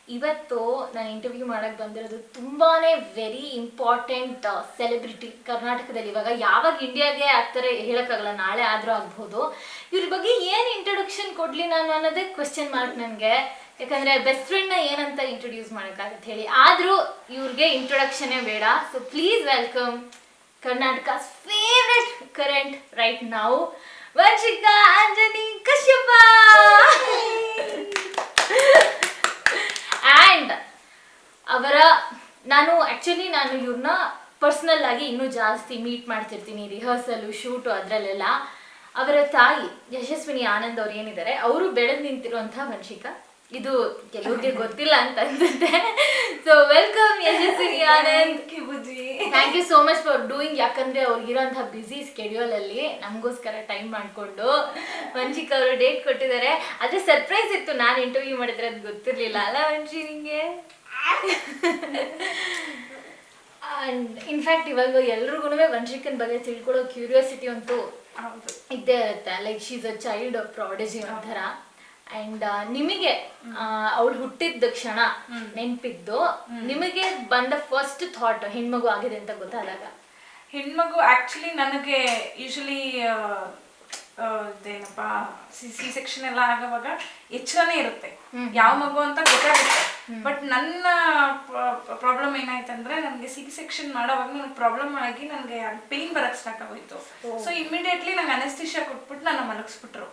ಇವತ್ತು ನಾನು ಇಂಟರ್ವ್ಯೂ ಮಾಡಕ್ಕೆ ಬಂದಿರೋದು ತುಂಬಾನೇ ವೆರಿ ಇಂಪಾರ್ಟೆಂಟ್ ಸೆಲೆಬ್ರಿಟಿ ಕರ್ನಾಟಕದಲ್ಲಿ. ಯಾವಾಗ ಇಂಡಿಯಾಗೆ ಆಗ್ತಾರೆ ಹೇಳೋಕ್ಕಾಗಲ್ಲ, ನಾಳೆ ಆದರೂ ಆಗ್ಬೋದು. ಇವ್ರ ಬಗ್ಗೆ ಏನು ಇಂಟ್ರೊಡಕ್ಷನ್ ಕೊಡಲಿ ನಾನು ಅನ್ನೋದೇ ಕ್ವೆಶ್ಚನ್ ಮಾರ್ಕ್ ನನಗೆ. ಯಾಕಂದರೆ ಬೆಸ್ಟ್ ಫ್ರೆಂಡ್ನ ಏನಂತ ಇಂಟ್ರೊಡ್ಯೂಸ್ ಮಾಡೋಕ್ಕಾಗತ್ತೆ ಹೇಳಿ, ಆದರೂ ಇವ್ರಿಗೆ ಇಂಟ್ರೊಡಕ್ಷನೇ ಬೇಡ. So please welcome Karnataka's favourite current right now, Vamshika Anjani Kashyap. And ನಾನು ಇವ್ರನ್ನ ಪರ್ಸ್ನಲ್ ಆಗಿ ಇನ್ನೂ ಜಾಸ್ತಿ ಮೀಟ್ ಮಾಡ್ತಿರ್ತೀನಿ, ರಿಹರ್ಸಲು, ಶೂಟು, ಅದರಲ್ಲೆಲ್ಲ. ಅವರ ತಾಯಿ ಯಶಸ್ವಿನಿ ಆನಂದ್ ಅವ್ರು ಏನಿದ್ದಾರೆ, ಅವರು ಬೆಳೆದು ನಿಂತಿರುವಂತಹ ವಂಶಿಕಾ. ಇದು ಕೆಲವ್ರಿಗೆ ಗೊತ್ತಿಲ್ಲ ಅಂತ ಅನ್ಸುತ್ತೆ. So welcome Yashaswini Anand. Thank you so much for doing. ಯಾಕಂದ್ರೆ ಅವ್ರಿಗಿರೋಂಥ ಬ್ಯುಸಿ ಸ್ಕೆಡ್ಯೂಲ್ ಅಲ್ಲಿ ನಮಗೋಸ್ಕರ ಟೈಮ್ ಮಾಡಿಕೊಂಡು ವಂಶಿಕಾ ಅವರು ಡೇಟ್ ಕೊಟ್ಟಿದ್ದಾರೆ. ಆದ್ರೆ ಸರ್ಪ್ರೈಸ್ ಇತ್ತು, ನಾನು ಇಂಟರ್ವ್ಯೂ ಮಾಡಿದ್ರೆ ಅದು ಗೊತ್ತಿರ್ಲಿಲ್ಲ ಅಲ್ಲ ವಂಶಿ ನಿಂಗೆ? ಇನ್ಫ್ಯಾಕ್ಟ್ ಇವಾಗ ಎಲ್ರಿಗೂ ವಂಶಿಕನ್ ಬಗ್ಗೆ ತಿಳ್ಕೊಳ್ಳೋ ಕ್ಯೂರಿಯಾಸಿಟಿ ಅಂತೂ ಇದ್ದೇ ಇರುತ್ತೆ. Like she is a child prodigy ಒಂಥರ. ಅಂಡ್ ನಿಮಗೆ ಅವಳು ಹುಟ್ಟಿದ ಕ್ಷಣ ನೆನ್ಪಿದ್ದು, ನಿಮಗೆ ಬಂದ ಫಸ್ಟ್ ಥಾಟ್ ಹೆಣ್ಮಗು ಆಗಿದೆ ಅಂತ ಗೊತ್ತಾದಾಗ? ಹೆಣ್ಮಗು ಆಕ್ಚುಲಿ ನನಗೆ ಯೂಶಲಿ ಇದೇನಪ್ಪ ಸಿ ಸೆಕ್ಷನ್ ಎಲ್ಲ ಆಗೋವಾಗ ಎಚ್ಚರನೇ ಇರುತ್ತೆ ಯಾವ ಮಗು ಅಂತ ಗೊತ್ತಾಗುತ್ತೆ. ಬಟ್ ನನ್ನ ಪ್ರಾಬ್ಲಮ್ ಏನಾಯ್ತಂದ್ರೆ, ನನಗೆ ಸಿ ಸೆಕ್ಷನ್ ಮಾಡೋವಾಗ ನನಗೆ ಪ್ರಾಬ್ಲಮ್ ಆಗಿ ನನಗೆ ಪೇನ್ ಬರಕ್ ಸ್ಟಾರ್ಟ್ ಆಗೋಯ್ತು. ಸೊ ಇಮಿಡಿಯೇಟ್ಲಿ ನಂಗೆ ಅನೆಸ್ಥಿಷಿಯಾ ಕೊಟ್ಬಿಟ್ಟು ನನ್ನ ಮಲಗಿಸ್ಬಿಟ್ರು.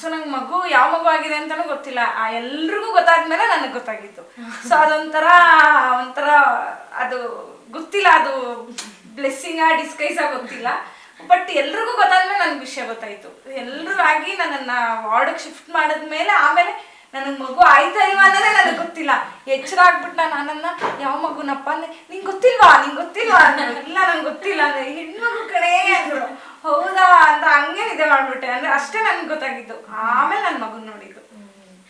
ಸೊ ನಂಗೆ ಮಗು ಯಾವ ಮಗು ಆಗಿದೆ ಅಂತಾನೂ ಗೊತ್ತಿಲ್ಲ. ಎಲ್ರಿಗೂ ಗೊತ್ತಾದ್ಮೇಲೆ ನನಗೆ ಗೊತ್ತಾಗಿತ್ತು. ಸೊ ಅದೊಂಥರ ಅದು ಗೊತ್ತಿಲ್ಲ, ಅದು ಬ್ಲೆಸ್ಸಿಂಗ್ ಡಿಸ್ಕೈಸ್ ಗೊತ್ತಿಲ್ಲ. ಬಟ್ ಎಲ್ರಿಗೂ ಗೊತ್ತಾದ್ಮೇಲೆ ನನ್ಗೆ ವಿಷಯ ಗೊತ್ತಾಯ್ತು. ಎಲ್ರೂ ಆಗಿ ನನ್ನನ್ನ ವಾರ್ಡ್ಗೆ ಶಿಫ್ಟ್ ಮಾಡಿದ್ಮೇಲೆ ಆಮೇಲೆ ನನಗೆ ಮಗು ಆಯ್ತಾ ಇಲ್ವಾ ಅನ್ನೋದೇ ನನಗೆ ಗೊತ್ತಿಲ್ಲ. ಎಚ್ಚರ ಆಗ್ಬಿಟ್ಟು ನಾನು ನನ್ನನ್ನ ಯಾವ ಮಗುನಪ್ಪ ಅಂದ್ರೆ, ನಿಂಗೆ ಗೊತ್ತಿಲ್ವಾ ಇಲ್ಲ ನಂಗೆ ಗೊತ್ತಿಲ್ಲ ಅಂದ್ರೆ, ಹೆಣ್ಮಗು ಕಣೇ ಅಂದ್ರು. ಹೌದಾ ಅಂತ ಹಂಗೆ ನಿದ್ದೆ ಮಾಡ್ಬಿಟ್ಟೆ. ಅಂದ್ರೆ ಅಷ್ಟೇ ನನ್ಗೆ ಗೊತ್ತಾಗಿದ್ದು. ಆಮೇಲೆ ನನ್ನ ಮಗುನ್ ನೋಡಿದ್ದು.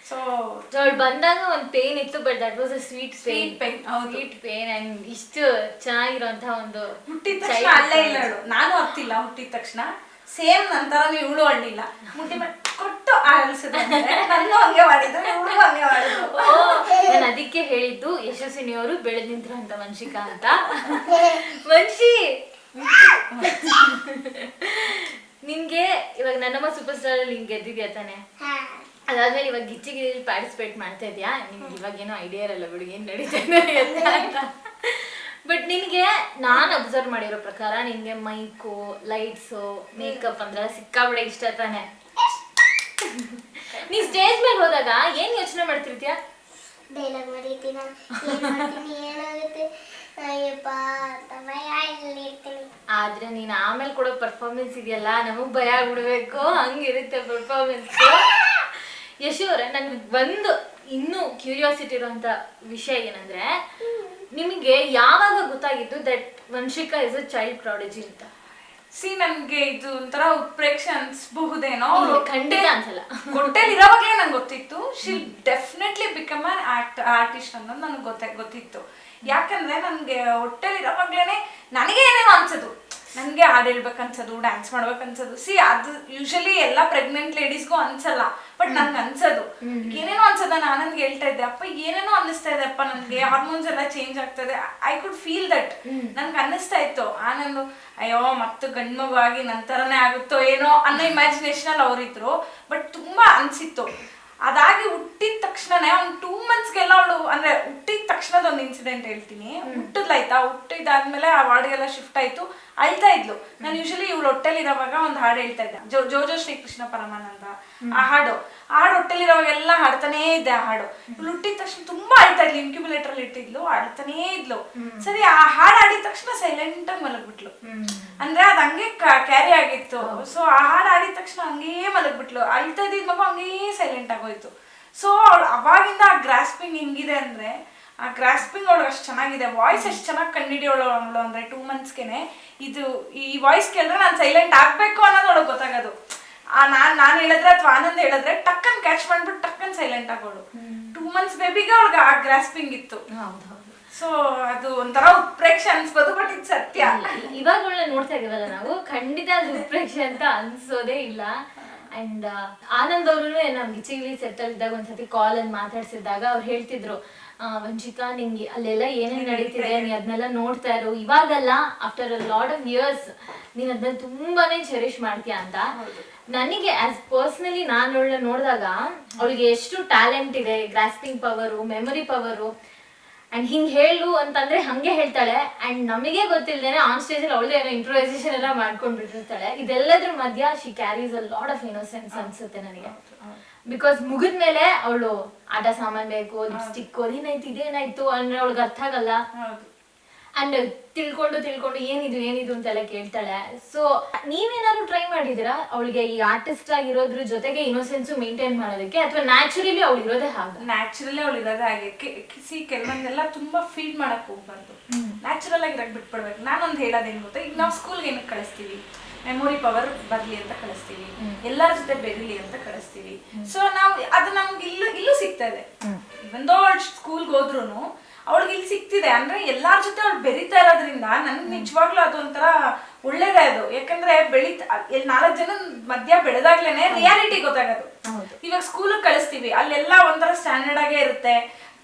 ಸೊ ಅವಳು ಬಂದಾಗ ಒಂದು ಪೇನ್ ಇತ್ತು, but that was a sweet pain. And ಇಷ್ಟು ಚೆನ್ನಾಗಿರುವಂತಹ ಒಂದು ಹುಟ್ಟಿದ ತಕ್ಷಣ ಅಲ್ಲೇ ಇಲ್ಲ ಅವಳು. ನಾನು ಅರ್ತಿಲ್ಲ ಹುಟ್ಟಿದ ತಕ್ಷಣ ಸೇಮ್ ನಂತರ ಇವಳು ಅಳ್ಳಿಲ್ಲ. ಮುಟ್ಟಿ ಕೊಟ್ಟು ಆಳಿಸಿದ್ರೆ ನಾನು ಹಂಗೆ ಮಾಡಿದ್ರು, ಇವಳು ಹಂಗೆ ಮಾಡಿದ್ರು. ನಾನು ಅದಕ್ಕೆ ಹೇಳಿದ್ದು ಯಶಸ್ವಿನಿ ಅವರು ಬೆಳೆದ್ ನಿಂತಿರುವಂತ ವಂಶಿಕಾ ಅಂತ. ವಂಶಿ, ನಿನ್ಗೆ ಇವಾಗ ನನ್ನಮ್ಮ ಸೂಪರ್ ಸ್ಟಾರ್ ಅಲ್ಲಿ ಹಿಂಗೆ ಗೆದ್ದಿದ್ಯಾ ತಾನೆ? ಅದಾದ್ಮೇಲೆ ಇವಾಗ ಗಿಚ್ಚಿಗೆ ಪಾರ್ಟಿಸಿಪೇಟ್ ಮಾಡ್ತಾ ಇದೆಯಾ? ನಿಮ್ಗೆ ಇವಾಗೇನೋ ಐಡಿಯಾ ಇರಲ್ಲ ಬಿಡು ಏನು ನಡೀತಾ ಇದೆ ಅಂತ. ಬಟ್ ನಿನಗೆ ನಾನು ಅಬ್ಸರ್ವ್ ಮಾಡಿರೋ ಪ್ರಕಾರ ನಿನಗೆ ಮೈಕು, ಲೈಟ್ಸು, ಮೇಕಪ್ ಅಂದ್ರೆ ಸಿಕ್ಕಾಬಿಡೆ ಇಷ್ಟ ತಾನೆ? ನೀ ಸ್ಟೇಜ್ ಮೇಲೆ ಹೋದಾಗ ಏನು ಯೋಚನೆ ಮಾಡ್ತಿರ್ತೀಯ? ಡೈಲಾಗ್ ಮಾಡಿರ್ತೀನಿ, ಏನಾಗುತ್ತೆ ಆದ್ರೆ ನೀನು ಆಮೇಲೆ ಕೊಡೋ ಪರ್ಫಾರ್ಮೆನ್ಸ್ ಇದೆಯಲ್ಲ, ನಮಗ್ ಭಯ ಆಗ್ಬಿಡ್ಬೇಕು, ಹಂಗಿರುತ್ತೆ ಪರ್ಫಾರ್ಮೆನ್ಸ್. ಯಶು ಅವರೇ, ನನ್ಗೆ ಒಂದು ಇನ್ನೂ ಕ್ಯೂರಿಯಾಸಿಟಿ ಇರುವಂತ ವಿಷಯ ಏನಂದ್ರೆ, ನಿಮಗೆ ಯಾವಾಗ ಗೊತ್ತಾಗಿದ್ದು that Vamshika is a child prodigy ಅಂತ? ನನ್ಗೆ ಇದು ಒಂಥರ ಉತ್ಪ್ರೇಕ್ಷೆ ಅನ್ಸ್ಬಹುದೇನೋ. ಖಂಡಿತ ಅನ್ಸಲ್ಲ. ಹೊಟ್ಟೆಲಿ ಇರೋವಾಗ್ಲೇ ನಂಗೆ ಗೊತ್ತಿತ್ತು she'll definitely become an artist ಅನ್ನೋದು ನನಗೆ ಗೊತ್ತಿತ್ತು. ಯಾಕಂದ್ರೆ ನನ್ಗೆ ಹೊಟ್ಟೆಲಿ ಇರೋವಾಗ್ಲೇನೆ ನನಗೆ ಏನೇನೋ ಅನ್ಸೋದು. ನನಗೆ ಹಾಡು ಹೇಳ್ಬೇಕು ಅನ್ಸೋದು, ಡ್ಯಾನ್ಸ್ ಮಾಡ್ಬೇಕು ಅನ್ಸೋದು. ಅದು ಯೂಶಲಿ ಎಲ್ಲ ಪ್ರೆಗ್ನೆಂಟ್ ಲೇಡೀಸ್ಗೂ ಅನ್ಸಲ್ಲ, ಬಟ್ ನನ್ಗೆ ಅನ್ಸೋದು. ಏನೇನೋ ಅನ್ಸೋದ. ನಾನಂಗೆ ಹೇಳ್ತಾ ಇದ್ದೆ, ಅಪ್ಪ ಏನೇನೋ ಅನ್ನಿಸ್ತಾ ಇದೆ ಅಪ್ಪ, ನನಗೆ ಹಾರ್ಮೋನ್ಸ್ ಎಲ್ಲ ಚೇಂಜ್ ಆಗ್ತಾ ಇದೆ. I could feel that. ನನ್ಗೆ ಅನ್ನಿಸ್ತಾ ಇತ್ತು. ಆನಂದು ಅಯ್ಯೋ ಮತ್ತು ಗಂಡು ಮಗು ಆಗಿ ನಂತರನೇ ಆಗುತ್ತೋ ಏನೋ ಅನ್ನೋ ಇಮ್ಯಾಜಿನೇಷನ್ ಅಲ್ಲಿ ಅವರಿದ್ರು. ಬಟ್ ತುಂಬಾ ಅನ್ಸಿತ್ತು. ಅದಾಗಿ ಹುಟ್ಟಿದ ತಕ್ಷಣನೇ ಒಂದು 2 monthsಗೆಲ್ಲ ಅವಳು, ಅಂದ್ರೆ ಹುಟ್ಟಿದ ತಕ್ಷಣದ ಒಂದು ಇನ್ಸಿಡೆಂಟ್ ಹೇಳ್ತೀನಿ. ಹುಟ್ಟಿದ್ಲಾಯ್ತಾ, ಹುಟ್ಟಿದಾದ್ಮೇಲೆ ಆ ವಾರ್ಡ್ಗೆಲ್ಲ ಶಿಫ್ಟ್ ಆಯ್ತು. ಅಳ್ತಾ ಇದ್ಲು. ನಾನು ಯೂಶಲಿ ಇವಳು ಹೊಟ್ಟೆಲಿ ಇರೋವಾಗ ಒಂದು ಹಾಡು ಹೇಳ್ತಾ ಇದ್ದೆ, ಜೋಜೋ ಶ್ರೀಕೃಷ್ಣ ಪರಮಾನಂದ ಆ ಹಾಡು ಹೊಟ್ಟೆಲಿ ಇರೋವಾಗೆಲ್ಲ ಹಾಡ್ತಾನೇ ಇದ್ದೆ. ಆ ಹಾಡು ಇವಳು ಹುಟ್ಟಿದ ತಕ್ಷಣ ತುಂಬಾ ಅಳ್ತಾ ಇದ್ಲು. ಇನ್ಕ್ಯುಬುಲೇಟರ್ ಅಲ್ಲಿ ಇಟ್ಟಿದ್ಲು, ಅಳ್ತಾನೇ ಇದ್ಲು. ಸರಿ, ಆ ಹಾಡು ಆಡಿದ ತಕ್ಷಣ ಸೈಲೆಂಟ್ ಆಗಿ ಮಲಗ್ಬಿಟ್ಲು. ಅಂದ್ರೆ ಅದ್ ಹಂಗೆ ಕ್ಯಾರಿ ಆಗಿತ್ತು. ಸೊ ಆ ಹಾಡು ಆಡಿದ ತಕ್ಷಣ ಹಂಗೇ ಮಲಗ್ಬಿಟ್ಲು. ಅಳ್ತಾ ಇದ್ದಿದ್ ಮಗು ಹಂಗೇ ಸೈಲೆಂಟ್ ಆಗೋಯ್ತು. ಸೊ ಅವಳು ಅವಾಗಿಂದ ಆ ಗ್ರಾಸ್ಪಿಂಗ್ ಹೆಂಗಿದೆ ಅಂದ್ರೆ, ಆ ಗ್ರಾಸ್ಪಿಂಗ್ ಅವಳು ಅಷ್ಟು ಚೆನ್ನಾಗಿದೆ. ವಾಯ್ಸ್ ಎಷ್ಟು ಚೆನ್ನಾಗಿ ಕಂಡಿಡಿಯೋಳು ಅವಳು ಅಂದ್ರೆ 2 monthsಗೆನೆ ಈ ವಾಯ್ಸ್ ಕೇಳಿದ್ರೆ ನಾನು ಸೈಲೆಂಟ್ ಆಗ್ಬೇಕು ಅನ್ನೋದು ಅವಳಿಗೆ ಗೊತ್ತಾಗೋದು. ನಾನು ಹೇಳಿದ್ರೆ ಅಥವಾ ಆನಂದ್ ಹೇಳಿದ್ರೆ ಟಕ್ಕನ್ ಕ್ಯಾಚ್ ಮಾಡ್ಬಿಟ್ಟು ಟಕ್ಕನ್ ಸೈಲೆಂಟ್ ಆಗೋಳು. 2 months ಬೇಬಿಗೆ ಅವಳಿಗೆ ಆ ಗ್ರಾಸ್ಪಿಂಗ್ ಇತ್ತು. ಸೊ ಅದು ಒಂಥರ ಉತ್ಪ್ರೇಕ್ಷೆ ಅನ್ಸ್ಬೋದು, ಬಟ್ ಇದು ಸತ್ಯ. ಇವಾಗ ನೋಡ್ತಾ ಇದೀವಲ್ಲ ನಾವು, ಖಂಡಿತ ಅದು ಉತ್ಪ್ರೇಕ್ಷೆ ಅಂತ ಅನ್ಸೋದೇ ಇಲ್ಲ. ಅಂಡ್ ಆನಂದ್ ಅವರು ನಮ್ಗೆ ಚಿಗ್ಲಿ ಸೆಟ್ಟಲ್ ಇದ್ದಾಗ ಒಂದ್ಸತಿ ಕಾಲ್ ಅಲ್ಲಿ ಮಾತಾಡ್ಸಿದಾಗ ಅವ್ರು ಹೇಳ್ತಿದ್ರು, ವಂಶಿಕಾ ನಿಂಗೆ ಅಲ್ಲೆಲ್ಲ ಏನೇನ್ ನಡೀತಿದೆ ನೀ ಅದನ್ನೆಲ್ಲ ನೋಡ್ತಾ ಇರು, ಇವಾಗಲ್ಲ after a lot of years ನೀನ್ ಅದನ್ನ ತುಂಬಾನೇ ಚೆರಿಶ್ ಮಾಡ್ತೀಯ ಅಂತ. ನನಗೆ ಆಸ್ ಪರ್ಸನಲಿ ನಾನು ಅವಳನ್ನ ನೋಡಿದಾಗ ಅವಳಿಗೆ ಎಷ್ಟು ಟ್ಯಾಲೆಂಟ್ ಇದೆ, grasping power, memory power, and ಹಿಂಗ್ ಹೇಳು ಅಂತಂದ್ರೆ ಹಂಗೆ ಹೇಳ್ತಾಳೆ. ಅಂಡ್ ನಮಗೆ ಗೊತ್ತಿಲ್ದೇನೆ ಆನ್ ಸ್ಟೇಜ್ ಅಲ್ಲಿ ಅವಳೇ ಏನೋ ಇಂಪ್ರೂವೈಸೇಷನ್ ಎಲ್ಲ ಮಾಡ್ಕೊಂಡ್ಬಿಟ್ಟಿರ್ತಾಳೆ. ಇದೆಲ್ಲದ್ರ ಮಧ್ಯ she carries a lot of innocence ಅನ್ಸುತ್ತೆ ನನಗೆ. ಬಿಕಾಸ್ ಮುಗಿದ್ಮೇಲೆ ಅವಳು ಆಟ ಸಾಮಾನ್ ಬೇಕು, ಲಿಪ್ಸ್ಟಿಕ್, ಇದೇನಾಯ್ತು ಅಂದ್ರೆ ಅವಳಿಗೆ ಅರ್ಥ ಆಗಲ್ಲ. ಅಂಡ್ ತಿಳ್ಕೊಂಡು ಏನಿದು ಅಂತೆಲ್ಲ ಕೇಳ್ತಾಳೆ. ಸೊ ನೀವೇನಾದ್ರು ಟ್ರೈ ಮಾಡಿದೀರಾ ಅವಳಿಗೆ ಈ ಆರ್ಟಿಸ್ಟ್ ಆಗಿರೋದ್ರ ಜೊತೆಗೆ ಇನ್ನೋಸೆನ್ಸ್ ಮೇಂಟೈನ್ ಮಾಡೋದಕ್ಕೆ, ಅಥವಾ ನ್ಯಾಚುರಲಿ ಅವಳು ಇರೋದೇ ಹಾಗೆ? ನ್ಯಾಚುರಲಿ ಅವಳು ಇರೋದೇ ಹಾಗೆ. ಕೆಲವೊಂದೆಲ್ಲ ತುಂಬಾ ಫೀಡ್ ಮಾಡಕ್ ಹೋಗ್ಬಾರ್ದು, ನ್ಯಾಚುರಲ್ ಆಗಿ ಇರಕ್ ಬಿಟ್ಬಿಡ್ಬೇಕು. ನಾನೊಂದು ಹೇಳೋದೇನು ಗೊತ್ತಾ, ಈಗ ನಾವು ಸ್ಕೂಲ್ಗೆ ಏನಕ್ಕೆ ಕಳಿಸ್ತೀವಿ, ಮೆಮೊರಿ ಪವರ್ ಬರ್ಲಿ ಅಂತ ಕಳಿಸ್ತೀವಿ, ಎಲ್ಲರ ಜೊತೆ ಬೆರಿಲಿ ಅಂತ ಕಳಿಸ್ತೀವಿ. ಸೊ ನಾವು ಅದು ನಮ್ಗೆ ಇಲ್ಲೂ ಸಿಗ್ತಾ ಇದೆ. ಒಂದೋ ಸ್ಕೂಲ್ಗೆ ಹೋದ್ರು ಅವಳಿಗೆ ಇಲ್ಲಿ ಸಿಗ್ತಿದೆ ಅಂದ್ರೆ ಎಲ್ಲಾರ ಜೊತೆ ಅವಳು ಬೆರಿತಾ ಇರೋದ್ರಿಂದ ನನ್ಗೆ ನಿಜವಾಗ್ಲೂ ಅದು ಒಂಥರ ಒಳ್ಳೇದೇ ಅದು. ಯಾಕಂದ್ರೆ 4 ಜನ ಮಧ್ಯ ಬೆಳೆದಾಗ್ಲೇನೆ ರಿಯಾಲಿಟಿ ಗೊತ್ತಾಗೋದು. ಇವಾಗ ಸ್ಕೂಲಿಗೆ ಕಳಿಸ್ತೀವಿ, ಅಲ್ಲೆಲ್ಲ ಒಂಥರ ಸ್ಟ್ಯಾಂಡರ್ಡ್ ಆಗೇ ಇರುತ್ತೆ,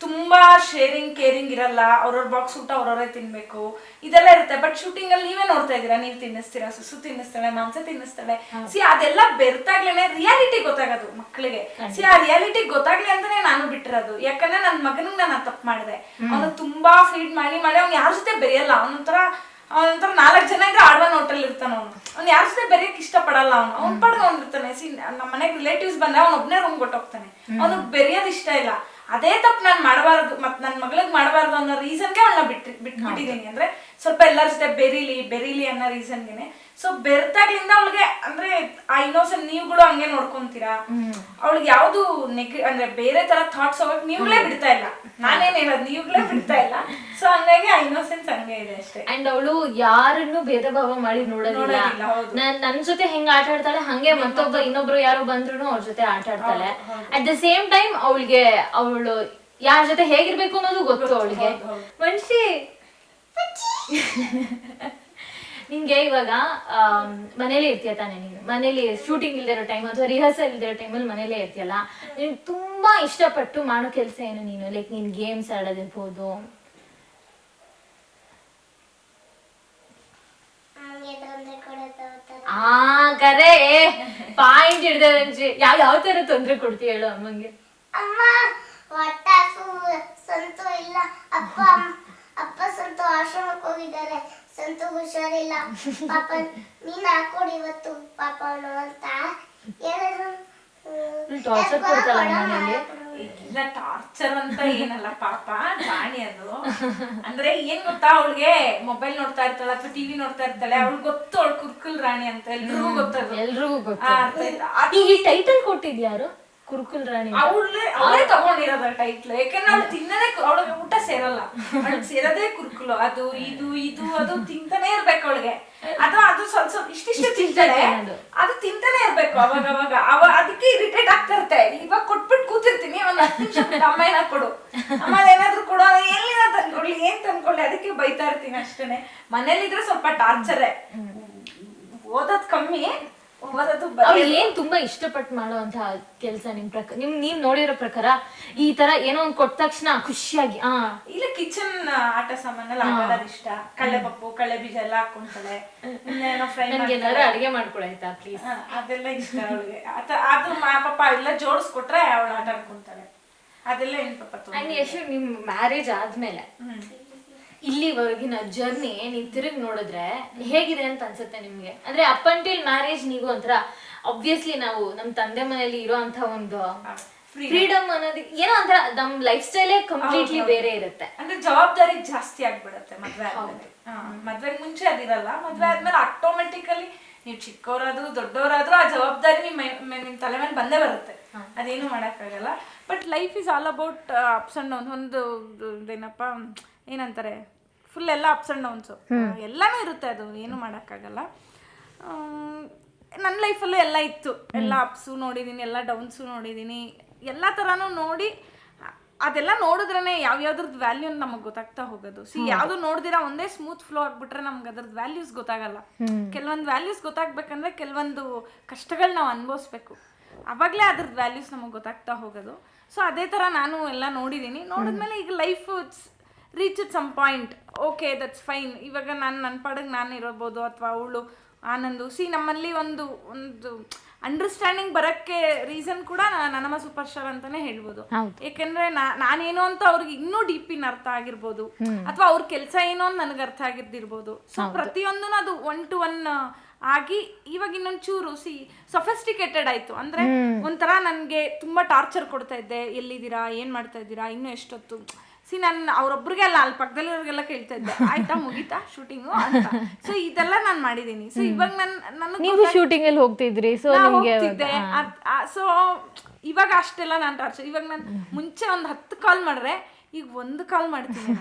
ತುಂಬಾ ಶೇರಿಂಗ್ ಕೇರಿಂಗ್ ಇರಲ್ಲ, ಅವ್ರವ್ರ ಬಾಕ್ಸ್ ಊಟ ಅವ್ರವರೇ ತಿನ್ಬೇಕು, ಇದೆಲ್ಲ ಇರುತ್ತೆ. ಬಟ್ ಶೂಟಿಂಗ್ ಅಲ್ಲಿ ನೀವೇ ನೋಡ್ತಾ ಇದೀರಾ, ನೀವ್ ತಿನ್ನಿಸ್ತೀರಾ, ಸುಸು ತಿನ್ನಿಸ್ತಾಳೆ, ಮಾಂಸ ತಿನ್ನಿಸ್ತಾಳೆ. ಅದೆಲ್ಲ ಬೆರ್ತಾಗ್ಲೇನೆ ರಿಯಾಲಿಟಿ ಗೊತ್ತಾಗೋದು ಮಕ್ಳಿಗೆ. ಆ ರಿಯಾಲಿಟಿ ಗೊತ್ತಾಗ್ಲಿ ಅಂತಾನೆ ನಾನು ಬಿಟ್ಟಿರೋದು. ಯಾಕಂದ್ರೆ ನನ್ ಮಗನಿಗೆ ನಾನು ತಪ್ಪು ಮಾಡಿದೆ. ಅವನು ತುಂಬಾ ಫೀಡ್ ಮಾಡಿ ಅವ್ನು ಯಾರ ಜೊತೆ ಬೆರೆಯಲ್ಲ. ಅವನೊಂಥರ 4 ಜನ ಇದ್ರೆ ಆಡ್ವನ್ ಹೋಟೆಲ್ ಇರ್ತಾನ. ಅವ್ನು ಯಾರ ಜೊತೆ ಬೆರೆಯಕ್ ಇಷ್ಟ ಪಡಲ್ಲ. ಅವ್ನ ಪಡ್ಗೆ ಅವ್ನು ಇರ್ತಾನೆ. ನಮ್ಮ ಮನೆಗೆ ರಿಲೇಟಿವ್ಸ್ ಬಂದ್ರೆ ಅವ್ನ ಒಬ್ನೇ ರೂಮ್ ಕೊಟ್ಟೋಗ್ತಾನೆ. ಅವ್ನಿಗೆ ಬೆರೆಯೋದು ಇಷ್ಟ ಇಲ್ಲ. ಅದೇ ತಪ್ಪು ನಾನು ಮಾಡಬಾರ್ದು, ಮತ್ ನನ್ ಮಗಳಿಗೆ ಮಾಡಬಾರ್ದು ಅನ್ನೋ ರೀಸನ್ಗೆ ಅವಳನ್ನ ಬಿಟ್ಬಿಟ್ಟಿದೀನಿ. ಅಂದ್ರೆ ಸ್ವಲ್ಪ ಎಲ್ಲರ ಜೊತೆ ಬೆರೀಲಿ ಅನ್ನೋ ರೀಸನ್ಗೆನೆ. ಸೊ ಬೆರ್ತಾಗ್ಲಿಂದ ಅವಳಿಗೆ ಅಂದ್ರೆ ಆ ಇನ್ನೋಸೆಂಟ್ ನೀವುಗಳು ಹಂಗೆ ನೋಡ್ಕೊಂತೀರಾ. ಅವಳಿಗೆ ಯಾವ್ದು ಅಂದ್ರೆ ಬೇರೆ ತರ ಥಾಟ್ಸ್ ಹೋಗಕ್ ನೀವುಗಳೇ ಬಿಡ್ತಾ ಇಲ್ಲ. ನಾನೇನ್ ಹೇಳೋದು, ನೀವುಗಳೇ ಬಿಡ್ತಾ ಇಲ್ಲ. ಸೊ ಹಂಗಾಗಿ ಆ ಇನ್ನೋಸೆನ್ಸ್ ಹಂಗೆ ಇದೆ ಅಷ್ಟೇ. ಅಂಡ್ ಅವಳು ಯಾರನ್ನು ಭೇದ ಭಾವ ಮಾಡಿ ನೋಡೋದಿಲ್ಲ. ನನ್ ಜೊತೆ ಹೆಂಗ್ ಆಟ ಆಡ್ತಾಳೆ ಹಂಗೆ ಇನ್ನೊಬ್ರು ಯಾರು ಬಂದ್ರು ಅವ್ರ ಜೊತೆ ಆಟ ಆಡ್ತಾಳೆ. ಅಟ್ ದ ಸೇಮ್ ಟೈಮ್ ಅವಳು ಯಾರ ಜೊತೆ ಹೇಗಿರ್ಬೇಕು ಅನ್ನೋದು ಗೊತ್ತು ಅವಳಿಗೆ. ಮನ್ಷಿ ನಿನ್ಗೆ ಇವಾಗ ಮನೇಲಿ ಇರ್ತೀಯ ತಾನೆ, ನೀನು ಮನೇಲಿ ಶೂಟಿಂಗ್ ಇಲ್ದಿರೋ ಟೈಮ್ ಅಥವಾ ರಿಹರ್ಸಲ್ ಇಲ್ದಿರೋ ಟೈಮಲ್ಲಿ ಮನೇಲೇ ಇರ್ತೀಯಲ್ಲ, ನೀನ್ ತುಂಬಾ ಇಷ್ಟಪಟ್ಟು ಮಾಡೋ ಕೆಲಸ ಏನು ನೀನು? ಲೈಕ್ ನೀನ್ ಗೇಮ್ಸ್ ಆಡೋದಿರ್ಬೋದು, ಕರೆ ಪಾಯಿಂಟ್ ಹಿಡ್ದೆ. ಯಾವ ತರ ತೊಂದ್ರೆ ಕೊಡ್ತೀಯ ಹೇಳು ಅಮ್ಮಂಗೆ? ಸಂತು ಇಲ್ಲ, ಅಪ್ಪ ಸಂತು ಆಶ್ರಮಕ್ಕೆ ಹೋಗಿದ್ದಾರೆ, ಸಂತು ಹುಷಾರಿಲ್ಲ, ಪಾಪ ನೀನ್ ಹಾಕೊಡಿ ಇವತ್ತು ಪಾಪ ಅಂತ ಹೇಳಿದ್ರು. ಟಾರ್ಚರ್ ಕೊಡ್ತಾಳ ಮನೇಲಿ? ಇಲ್ಲ ಟಾರ್ಚರ್ ಅಂತ ಏನಲ್ಲ, ಪಾಪ ಜಾಣಿ ಅದು. ಅಂದ್ರೆ ಏನ್ ಗೊತ್ತಾ, ಅವಳಿಗೆ ಮೊಬೈಲ್ ನೋಡ್ತಾ ಇರ್ತಾಳೆ ಅಥವಾ ಟಿವಿ ನೋಡ್ತಾ ಇರ್ತಾಳೆ, ಅವಳಿಗೆ ಗೊತ್ತು ಅವಳು ಕುರ್ಕುಲ್ ರಾಣಿ ಅಂತ. ಎಲ್ರಿಗೂ ಗೊತ್ತು. ಈಗ ಈ ಟೈಟಲ್ ಕೊಟ್ಟಿದ್ಯಾರು? ಕುರುಕುಲ್ ರಾಣಿ ಅವಳೇ ತಗೊಂಡಿರೋದ ಟೈಟ್ಲ್. ಯಾಕಂದ್ರೆ ಅವ್ಳು ತಿನ್ನದೇ, ಅವಳಿಗೆ ಊಟ ಸೇರಲ್ಲ, ಅವಳಿಗೆ ಸೇರದೇ ಕುರ್ಕುಲು. ಅದು ಅದು ತಿಂತಾನೆ ಇರ್ಬೇಕು ಅವಳಿಗೆ. ಅದು ಸ್ವಲ್ಪ ಇಷ್ಟಿಷ್ಟು ತಿಂತಾಳೆ, ಅದು ತಿಂತಾನೆ ಇರ್ಬೇಕು ಅವಾಗ. ಅದಕ್ಕೆ ಇರಿಟೇಟ್ ಆಗ್ತಾ ಇರುತ್ತೆ. ಇವಾಗ ಕೊಟ್ಬಿಟ್ಟು ಕೂತಿರ್ತೀನಿ, ಒಂದ್ 10 ನಿಮಿಷ ಬಿಟ್ಟು ಅಮ್ಮ ಏನಾದ್ರು ಕೊಡು, ಅಮ್ಮ ಏನಾದ್ರು ಕೊಡು, ಎಲ್ಲಿನ ತಂದ್ಕೊಳ್ಳಿ, ಏನ್ ತಂದ್ಕೊಳ್ಳಿ, ಅದಕ್ಕೆ ಬೈತಾ ಇರ್ತೀನಿ ಅಷ್ಟೇನೆ. ಮನೇಲಿದ್ರೆ ಸ್ವಲ್ಪ ಟಾರ್ಚರೇ, ಓದೋದ್ ಕಮ್ಮಿ, ಏನ್ ತುಂಬಾ ಇಷ್ಟಪಟ್ಟು ಮಾಡುವಂತ ಕೆಲಸ ನಿಮ್ ಪ್ರಕಾರ, ನೀವ್ ನೋಡಿರೋ ಪ್ರಕಾರ ಈ ತರ ಏನೋ ಒಂದ್ ಕೊಟ್ಟ ತಕ್ಷಣ ಖುಷಿಯಾಗಿ? ಇಲ್ಲ, ಕಿಚನ್ ಆಟ ಸಾಮಾನೆಲ್ಲ ಆಡೋದು ಇಷ್ಟ. ಕಳ್ಳೆಪಪ್ಪು, ಕಳ್ಳೆ ಬೀಜ ಎಲ್ಲ ಹಾಕೊಂತಾಳೆ. ಅಡಿಗೆ ಮಾಡ್ಕೊಳಾಯ್ತಾ ಪ್ಲೀಸ್? ಅದೆಲ್ಲ ಇಷ್ಟ ಅವಳಿಗೆ. ಅದು ಪಾಪ ಎಲ್ಲ ಜೋಡಿಸ್ಕೊಟ್ರೆ ಅವಳು ಆಟ ಆಡ್ಕೊಂತಾಳೆ. ಅದೆಲ್ಲ ಏನ್ ಪಾಪ. ಯಶು, ನಿಮ್ ಮ್ಯಾರೇಜ್ ಆದ್ಮೇಲೆ ಇಲ್ಲಿವರೆಗಿನ ಜರ್ನಿ ನೀವ್ ತಿರುಗಿ ನೋಡಿದ್ರೆ ಹೇಗಿದೆ ಅಂತ ಅನ್ಸುತ್ತೆ ನಿಮ್ಗೆ? ಅಂದ್ರೆ ಅಪ್ ಅಂಟಿಲ್ ಮ್ಯಾರೇಜ್ ನೀವು ಒಂಥರ ಆಬ್ವಿಯಸ್ಲಿ ನಾವು ನಮ್ ತಂದೆ ಮನೆಯಲ್ಲಿ ಇರೋ ಅಂತ ಒಂದು ಫ್ರೀಡಮ್ ಅನ್ನೋದು ಏನೋ ಒಂಥರ ನಮ್ ಲೈಫ್ ಸ್ಟೈಲೇ ಕಂಪ್ಲೀಟ್ಲಿ ಬೇರೆ ಇರುತ್ತೆ. ಅಂದ್ರೆ ಜವಾಬ್ದಾರಿ ಜಾಸ್ತಿ ಆಗ್ಬಿಡತ್ತೆ ಮದ್ವೆ ಆದ್ಮೇಲೆ. ಮದ್ವೆಗ್ ಮುಂಚೆ ಅದಿರಲ್ಲ, ಮದ್ವೆ ಆದ್ಮೇಲೆ ಆಟೋಮೆಟಿಕಲಿ ನೀವು ಚಿಕ್ಕವರಾದ್ರೂ ದೊಡ್ಡವರಾದ್ರೂ ಆ ಜವಾಬ್ದಾರಿ ನಿಮ್ ತಲೆ ಮೇಲೆ ಬಂದೇ ಬರುತ್ತೆ. ಅದೇನು ಮಾಡಕ್ಕಾಗಲ್ಲ. But life is all about ups and downs. ಒಂದು ಏನಪ್ಪ ಏನಂತಾರೆ, ಫುಲ್ ಎಲ್ಲ ಅಪ್ಸ್ ಅಂಡ್ ಡೌನ್ಸು, ಎಲ್ಲಾನು ಇರುತ್ತೆ. ಅದು ಏನು ಮಾಡೋಕ್ಕಾಗಲ್ಲ. ನನ್ನ ಲೈಫಲ್ಲೂ ಎಲ್ಲ ಇತ್ತು. ಎಲ್ಲ ಅಪ್ಸು ನೋಡಿದ್ದೀನಿ, ಎಲ್ಲ ಡೌನ್ಸು ನೋಡಿದ್ದೀನಿ, ಎಲ್ಲ ಥರನೂ ನೋಡಿ ಅದೆಲ್ಲ ನೋಡಿದ್ರೇನೆ ಯಾವ್ಯಾವ್ದ್ರದ್ದು ವ್ಯಾಲ್ಯೂ ನಮಗೆ ಗೊತ್ತಾಗ್ತಾ ಹೋಗೋದು. ಯಾವ್ದು ನೋಡ್ದಿರಾ ಒಂದೇ ಸ್ಮೂತ್ ಫ್ಲೋ ಆಗ್ಬಿಟ್ರೆ ನಮ್ಗೆ ಅದ್ರದ್ದು ವ್ಯಾಲ್ಯೂಸ್ ಗೊತ್ತಾಗಲ್ಲ. ಕೆಲವೊಂದು ವ್ಯಾಲ್ಯೂಸ್ ಗೊತ್ತಾಗ್ಬೇಕಂದ್ರೆ ಕೆಲವೊಂದು ಕಷ್ಟಗಳು ನಾವು ಅನುಭವಿಸ್ಬೇಕು, ಅವಾಗಲೇ ಅದ್ರದ್ದು ವ್ಯಾಲ್ಯೂಸ್ ನಮಗೆ ಗೊತ್ತಾಗ್ತಾ ಹೋಗೋದು. ಸೊ ಅದೇ ಥರ ನಾನು ಎಲ್ಲ ನೋಡಿದ್ದೀನಿ. ನೋಡಿದ್ಮೇಲೆ ಈಗ life reach it some point, okay that's fine. ಇವಾಗ ನನ್ನ ಪಾಡಿಗೆ ನಾನು ಇರಬಹುದು ಅಥವಾ ಅವಳು ಆನಂದು. ನಮ್ಮಲ್ಲಿ ಒಂದು ಅಂಡರ್ಸ್ಟ್ಯಾಂಡಿಂಗ್ ಬರೋಕ್ಕೆ ರೀಸನ್ ಕೂಡ ನನ್ನಮ್ಮ ಸೂಪರ್ ಸ್ಟಾರ್ ಅಂತಾನೆ ಹೇಳ್ಬೋದು. ಯಾಕೆಂದ್ರೆ ನಾನೇನೋ ಅಂತ ಅವ್ರಿಗೆ ಇನ್ನೂ ಡೀಪ್ ಇನ್ ಅರ್ಥ ಆಗಿರ್ಬೋದು, ಅಥವಾ ಅವ್ರ ಕೆಲಸ ಏನೋ ಅಂತ ನನಗೆ ಅರ್ಥ ಆಗಿರ್ದಿರ್ಬೋದು. ಸೊ ಪ್ರತಿಯೊಂದು ಅದು 1 to 1 ಆಗಿ ಇವಾಗ ಇನ್ನೊಂಚೂರು ಸೊಫಿಸ್ಟಿಕೇಟೆಡ್ ಆಯ್ತು. ಅಂದ್ರೆ ಒಂಥರ ನನಗೆ ತುಂಬಾ ಟಾರ್ಚರ್ ಕೊಡ್ತಾ ಇದ್ದೆ, ಎಲ್ಲಿದ್ದೀರಾ, ಏನ್ ಮಾಡ್ತಾ ಇದ್ದೀರಾ, ಇನ್ನೂ ಎಷ್ಟೊತ್ತು. ನಾನು ಅವ್ರೊಬ್ರಿಗೆ ಅಲ್ಲ, ಅಲ್ಲಿ ಪಕ್ಕದಲ್ಲಿವ್ರಿಗೆಲ್ಲ ಕೇಳ್ತಾ ಇದ್ದೆ, ಆಯ್ತಾ ಮುಗೀತಾ ಶೂಟಿಂಗು ಅಂತ. ಸೊ ಇದೆಲ್ಲ ನಾನು ಮಾಡಿದೀನಿ. ಸೊ ಇವಾಗ ನೀವು ಶೂಟಿಂಗ್ ಅಲ್ಲಿ ಹೋಗ್ತಿದ್ರಿ, ಸೊ ಹೋಗ್ತಿದ್ದೆ. ಸೊ ಇವಾಗ ಅಷ್ಟೆಲ್ಲ ನಾನು ಟಾರ್ಚರ್. ಇವಾಗ ನಾನು ಮುಂಚೆ ಒಂದು 10 ಕಾಲ್ ಮಾಡ್ರೆ ಈಗ 1 ಕಾಲ್ ಮಾಡ್ತೀನಿ,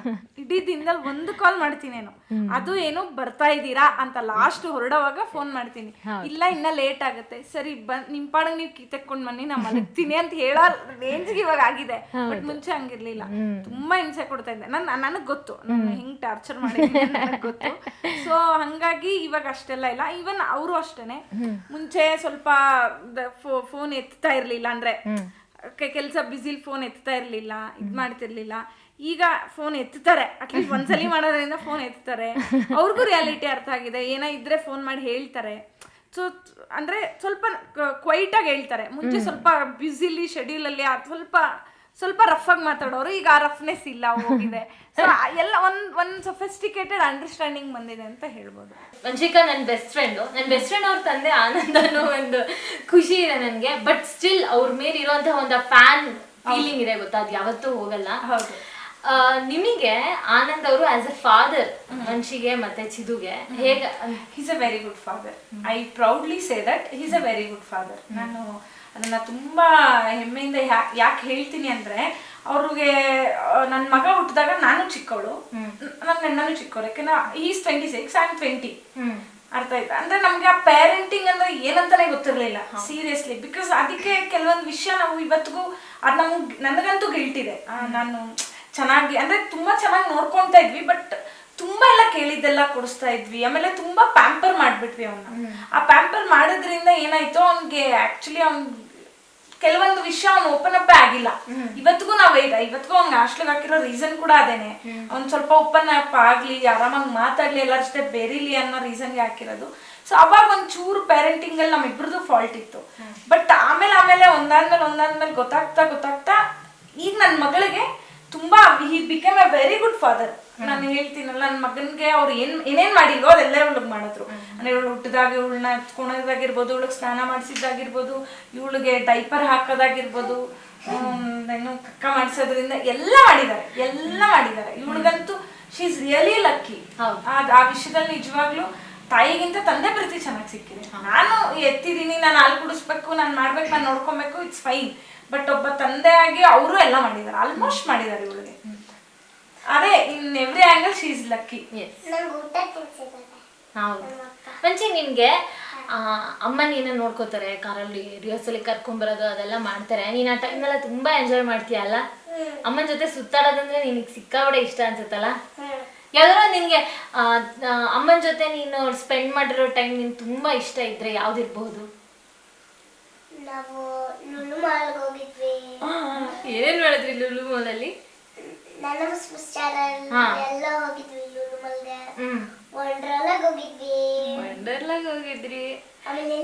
ಇಡೀ ದಿನದಲ್ಲಿ 1 ಕಾಲ್ ಮಾಡ್ತೀನೇನು. ಅದು ಏನು ಬರ್ತಾ ಇದ್ದೀರಾ ಅಂತ ಲಾಸ್ಟ್ ಹೊರಡೋವಾಗ ಫೋನ್ ಮಾಡ್ತೀನಿ, ಇಲ್ಲ ಇನ್ನ ಲೇಟ್ ಆಗುತ್ತೆ, ಸರಿ ನಿಮ್ ಪಾಡಂಗ್ ನೀವು ತೆಕ್ಕೊಂಡ್ ಬನ್ನಿ ನಾ ಮಲಗ್ತೀನಿ ಅಂತ ಹೇಳೋ ರೇಂಜ್ಗೆ ಇವಾಗ ಆಗಿದೆ. ಬಟ್ ಮುಂಚೆ ಹಂಗಿರ್ಲಿಲ್ಲ, ತುಂಬಾ ಹಿಂಸೆ ಕೊಡ್ತಾ ಇದ್ದೆ. ನನಗ್ ಗೊತ್ತು ನಾನು ಹೆಂಗ್ ಟಾರ್ಚರ್ ಮಾಡಿದ್ದೀನಿ ನನಗ್ ಗೊತ್ತು. ಸೊ ಹಂಗಾಗಿ ಇವಾಗ ಅಷ್ಟೆಲ್ಲ ಇಲ್ಲ. ಈವನ್ ಅವರು ಅಷ್ಟೇನೆ, ಮುಂಚೆ ಸ್ವಲ್ಪ ಫೋನ್ ಎತ್ತಾ ಇರ್ಲಿಲ್ಲ, ಅಂದ್ರೆ ಕೆಲಸ ಬಿಸಿಲ್ ಫೋನ್ ಎತ್ತಾ ಇರ್ಲಿಲ್ಲ, ಇದ್ ಮಾಡ್ತಿರ್ಲಿಲ್ಲ. ಈಗ ಫೋನ್ ಎತ್ತಾರೆ, ಅಟ್ಲೀಸ್ಟ್ ಒಂದ್ಸಲಿ ಮಾಡೋದ್ರಿಂದ ಫೋನ್ ಎತ್ತಾರೆ. ಅವ್ರಿಗೂ ರಿಯಾಲಿಟಿ ಅರ್ಥ ಆಗಿದೆ, ಏನೋ ಇದ್ರೆ ಫೋನ್ ಮಾಡಿ ಹೇಳ್ತಾರೆ. ಸೊ ಅಂದ್ರೆ ಸ್ವಲ್ಪ ಕ್ವೈಟ್ ಆಗಿ ಹೇಳ್ತಾರೆ. ಮುಂಚೆ ಸ್ವಲ್ಪ ಬ್ಯುಸಿಲಿ ಶೆಡ್ಯೂಲ್ ಅಲ್ಲಿ ಸ್ವಲ್ಪ ರಫ್ ಆಗಿ ಮಾತಾಡೋರು, ಈಗ ಆ ರಫ್ನೆಸ್ ಇಲ್ಲ, ಹೋಗಿದೆ. ಸೊ ಎಲ್ಲ ಒಂದ್ ಸೊಫಿಸ್ಟಿಕೇಟೆಡ್ ಅಂಡರ್ಸ್ಟ್ಯಾಂಡಿಂಗ್ ಬಂದಿದೆ ಅಂತ ಹೇಳ್ಬೋದು. ವಂಶಿಕಾ ನನ್ನ ಬೆಸ್ಟ್ ಫ್ರೆಂಡ್ ಅವ್ರ ತಂದೆ ಆನಂದ್ ಅನ್ನೋ ಒಂದು ಖುಷಿ ಇದೆ ನನಗೆ. ಬಟ್ ಸ್ಟಿಲ್ ಅವ್ರ ಮೇಲೆ ಇರುವಂತಹ ಒಂದು ಫ್ಯಾನ್ ಫೀಲಿಂಗ್ ಇದೆ ಗೊತ್ತಾ, ಅದು ಯಾವತ್ತೂ ಹೋಗಲ್ಲ. ನಿಮಗೆ ಆನಂದ್ ಅವರು ಆಸ್ ಎ ಫಾದರ್ ವಂಶಿಗೆ ಮತ್ತೆ ಚಿದುಗೆ ಹೇಗೆ? Is a very good father. I proudly say that is a very good father. ನಾನು ಅದನ್ನ ತುಂಬಾ ಹೆಮ್ಮೆಯಿಂದ ಯಾಕೆ ಹೇಳ್ತೀನಿ ಅಂದ್ರೆ, ಅವ್ರಿಗೆ ನನ್ನ ಮಗ ಹುಟ್ಟಿದಾಗ ನಾನು ಚಿಕ್ಕವಳು, ನನ್ನ ಅಣ್ಣನೂ ಚಿಕ್ಕವಳು. ಯಾಕಂದ್ರೆ ಈಸ್ 26 I'm 20. ಅರ್ಥ ಆಯ್ತಾ? ಅಂದ್ರೆ ನಮ್ಗೆ ಆ ಪೇರೆಂಟಿಂಗ್ ಅಂದ್ರೆ ಏನಂತಾನೆ ಗೊತ್ತಿರ್ಲಿಲ್ಲ ಸೀರಿಯಸ್ಲಿ. ಬಿಕಾಸ್ ಅದಕ್ಕೆ ಕೆಲವೊಂದು ವಿಷಯ ನಾವು ಇವತ್ತಿಗೂ ಅದು ನನಗಂತೂ ಗಿಲ್ಟಿದೆ. ನಾನು ಚೆನ್ನಾಗಿ ಅಂದ್ರೆ ತುಂಬಾ ಚೆನ್ನಾಗಿ ನೋಡ್ಕೊಂತಾ ಇದ್ವಿ, ಬಟ್ ತುಂಬಾ ಎಲ್ಲ ಕೇಳಿದ್ದೆಲ್ಲ ಕೊಡಿಸ್ತಾ ಇದ್ವಿ. ಆಮೇಲೆ ತುಂಬಾ ಪ್ಯಾಂಪರ್ ಮಾಡ್ಬಿಟ್ವಿ ಅವನ್ನ. ಆ ಪ್ಯಾಂಪರ್ ಮಾಡೋದ್ರಿಂದ ಏನಾಯ್ತು, ಅವ್ನಿಗೆ ಆಕ್ಚುಲಿ ಕೆಲವೊಂದು ವಿಷಯ ಅವ್ನು ಓಪನ್ ಅಪ್ ಆಗಿಲ್ಲ. ಇವತ್ತಿಗೂ ಇವತ್ತಿಗೂ ಅವ್ನಿಗೆ ಹಾಸ್ಟೆಲ್ ಹಾಕಿರೋ ರೀಸನ್ ಕೂಡ ಅದೇನೆ. ಅವ್ನ್ ಸ್ವಲ್ಪ ಓಪನ್ ಅಪ್ ಆಗ್ಲಿ, ಆರಾಮಾಗಿ ಮಾತಾಡ್ಲಿ, ಎಲ್ಲರ ಜೊತೆ ಬೆರೀಲಿ ಅನ್ನೋ ರೀಸನ್ಗೆ ಹಾಕಿರೋದು. ಸೊ ಅವಾಗ ಒಂಚೂರು ಪೇರೆಂಟಿಂಗ್ ಅಲ್ಲಿ ನಮ್ಮಿಬ್ರದ್ದು ಫಾಲ್ಟ್ ಇತ್ತು. ಬಟ್ ಆಮೇಲೆ ಒಂದಾದ್ಮೇಲೆ ಗೊತ್ತಾಗ್ತಾ ಈಗ ನನ್ನ ಮಗಳಿಗೆ ತುಂಬಾ he become A very good father. ನಾನು ಹೇಳ್ತೀನಲ್ಲ, ನನ್ನ ಮಗನ್ಗೆ ಅವ್ರು ಏನೇನ್ ಮಾಡಿಲ್ವೋ ಅದೆಲ್ಲ ಇವಳಿಗೆ ಮಾಡಿದ್ರು. ಅಂದ್ರೆ ಇವಳು ಹುಟ್ಟಿದಾಗ ಇವಳನ್ನ ಎತ್ಕೊಳೋದಾಗಿರ್ಬೋದು, ಇವಳಿಗೆ ಸ್ನಾನ ಮಾಡಿಸಿದ್ದಾಗಿರ್ಬೋದು, ಇವಳಿಗೆ ಡೈಪರ್ ಹಾಕೋದಾಗಿರ್ಬೋದು, ಏನು ಕಕ್ಕ ಮಾಡಿಸೋದ್ರಿಂದ ಎಲ್ಲ ಮಾಡಿದ್ದಾರೆ. ಇವಳಿಗಂತೂ ಶಿ ಇಸ್ ರಿಯಲಿ ಲಕ್ಕಿ. ಆ ವಿಷಯದಲ್ಲಿ ನಿಜವಾಗ್ಲೂ ತಾಯಿಗಿಂತ ತಂದೆ ಪ್ರೀತಿ ಚೆನ್ನಾಗಿ ಸಿಕ್ಕಿದೆ. ನಾನು ಎತ್ತಿದೀನಿ, ನಾನು ಹಾಲು ಕುಡಿಸ್ಬೇಕು, ನಾನು ಮಾಡ್ಬೇಕು, ನಾನು ನೋಡ್ಕೊಬೇಕು, ಇಟ್ಸ್ ಫೈನ್. ಬಟ್ ಒಬ್ಬ ತಂದೆ ಆಗಿ ಅವರು ಎಲ್ಲ ಮಾಡಿದ್ದಾರೆ, ಆಲ್ಮೋಸ್ಟ್ ಮಾಡಿದ್ದಾರೆ ಇವಳಿಗೆ. ಅದೇ in every angle she is lucky. ಹೌದು ಮಂಚಿ, ನಿನ್ಗೆ ಅಮ್ಮ ನೀನ ನೋಡ್ಕೋತಾರೆ, ಕಾರಲ್ಲಿ ರಿಹರ್ಸಲ್ ಕರ್ಕೊಂಬರೋದು ಅದೆಲ್ಲ ಮಾಡ್ತಾರೆ. ನೀನ್ ಆ ಟೈಮ್ನೆಲ್ಲ ತುಂಬಾ ಎಂಜಾಯ್ ಮಾಡ್ತೀಯಲ್ಲ. ಅಮ್ಮನ ಜೊತೆ ಸುತ್ತಾಡೋದಂದ್ರೆ ನಿನಗೆ ಸಿಕ್ಕಾಬಡೆ ಇಷ್ಟ ಅನ್ಸುತ್ತಲ್ಲ. ಯಾವ್ದಾರ ನಿನ್ಗೆ ಅಮ್ಮನ ಜೊತೆ ನೀನು ಸ್ಪೆಂಡ್ ಮಾಡಿರೋ ಟೈಮ್ ನಿನ್ ತುಂಬಾ ಇಷ್ಟ ಇದ್ರೆ ಯಾವ್ದಿರ್ಬಹುದು? ನಾವು ಲುಲು ಮಾಲ್ಗೆ ಹೋಗಿದ್ವಿ. ಏನೇನ್ ಮಾಡಿದ್ರಿ ಲುಲು ಮಾಲ್ ಅಲ್ಲಿ? ನನ್ನ ಸ್ಟಾರ್ ಎಲ್ಲ ಹೋಗಿದ್ವಿ ಲುಲು ಮಾಲ್ಗೆ. ವಂಡರ್ಲಾಗ್ ಹೋಗಿದ್ವಿ. ಆಮೇಲೆ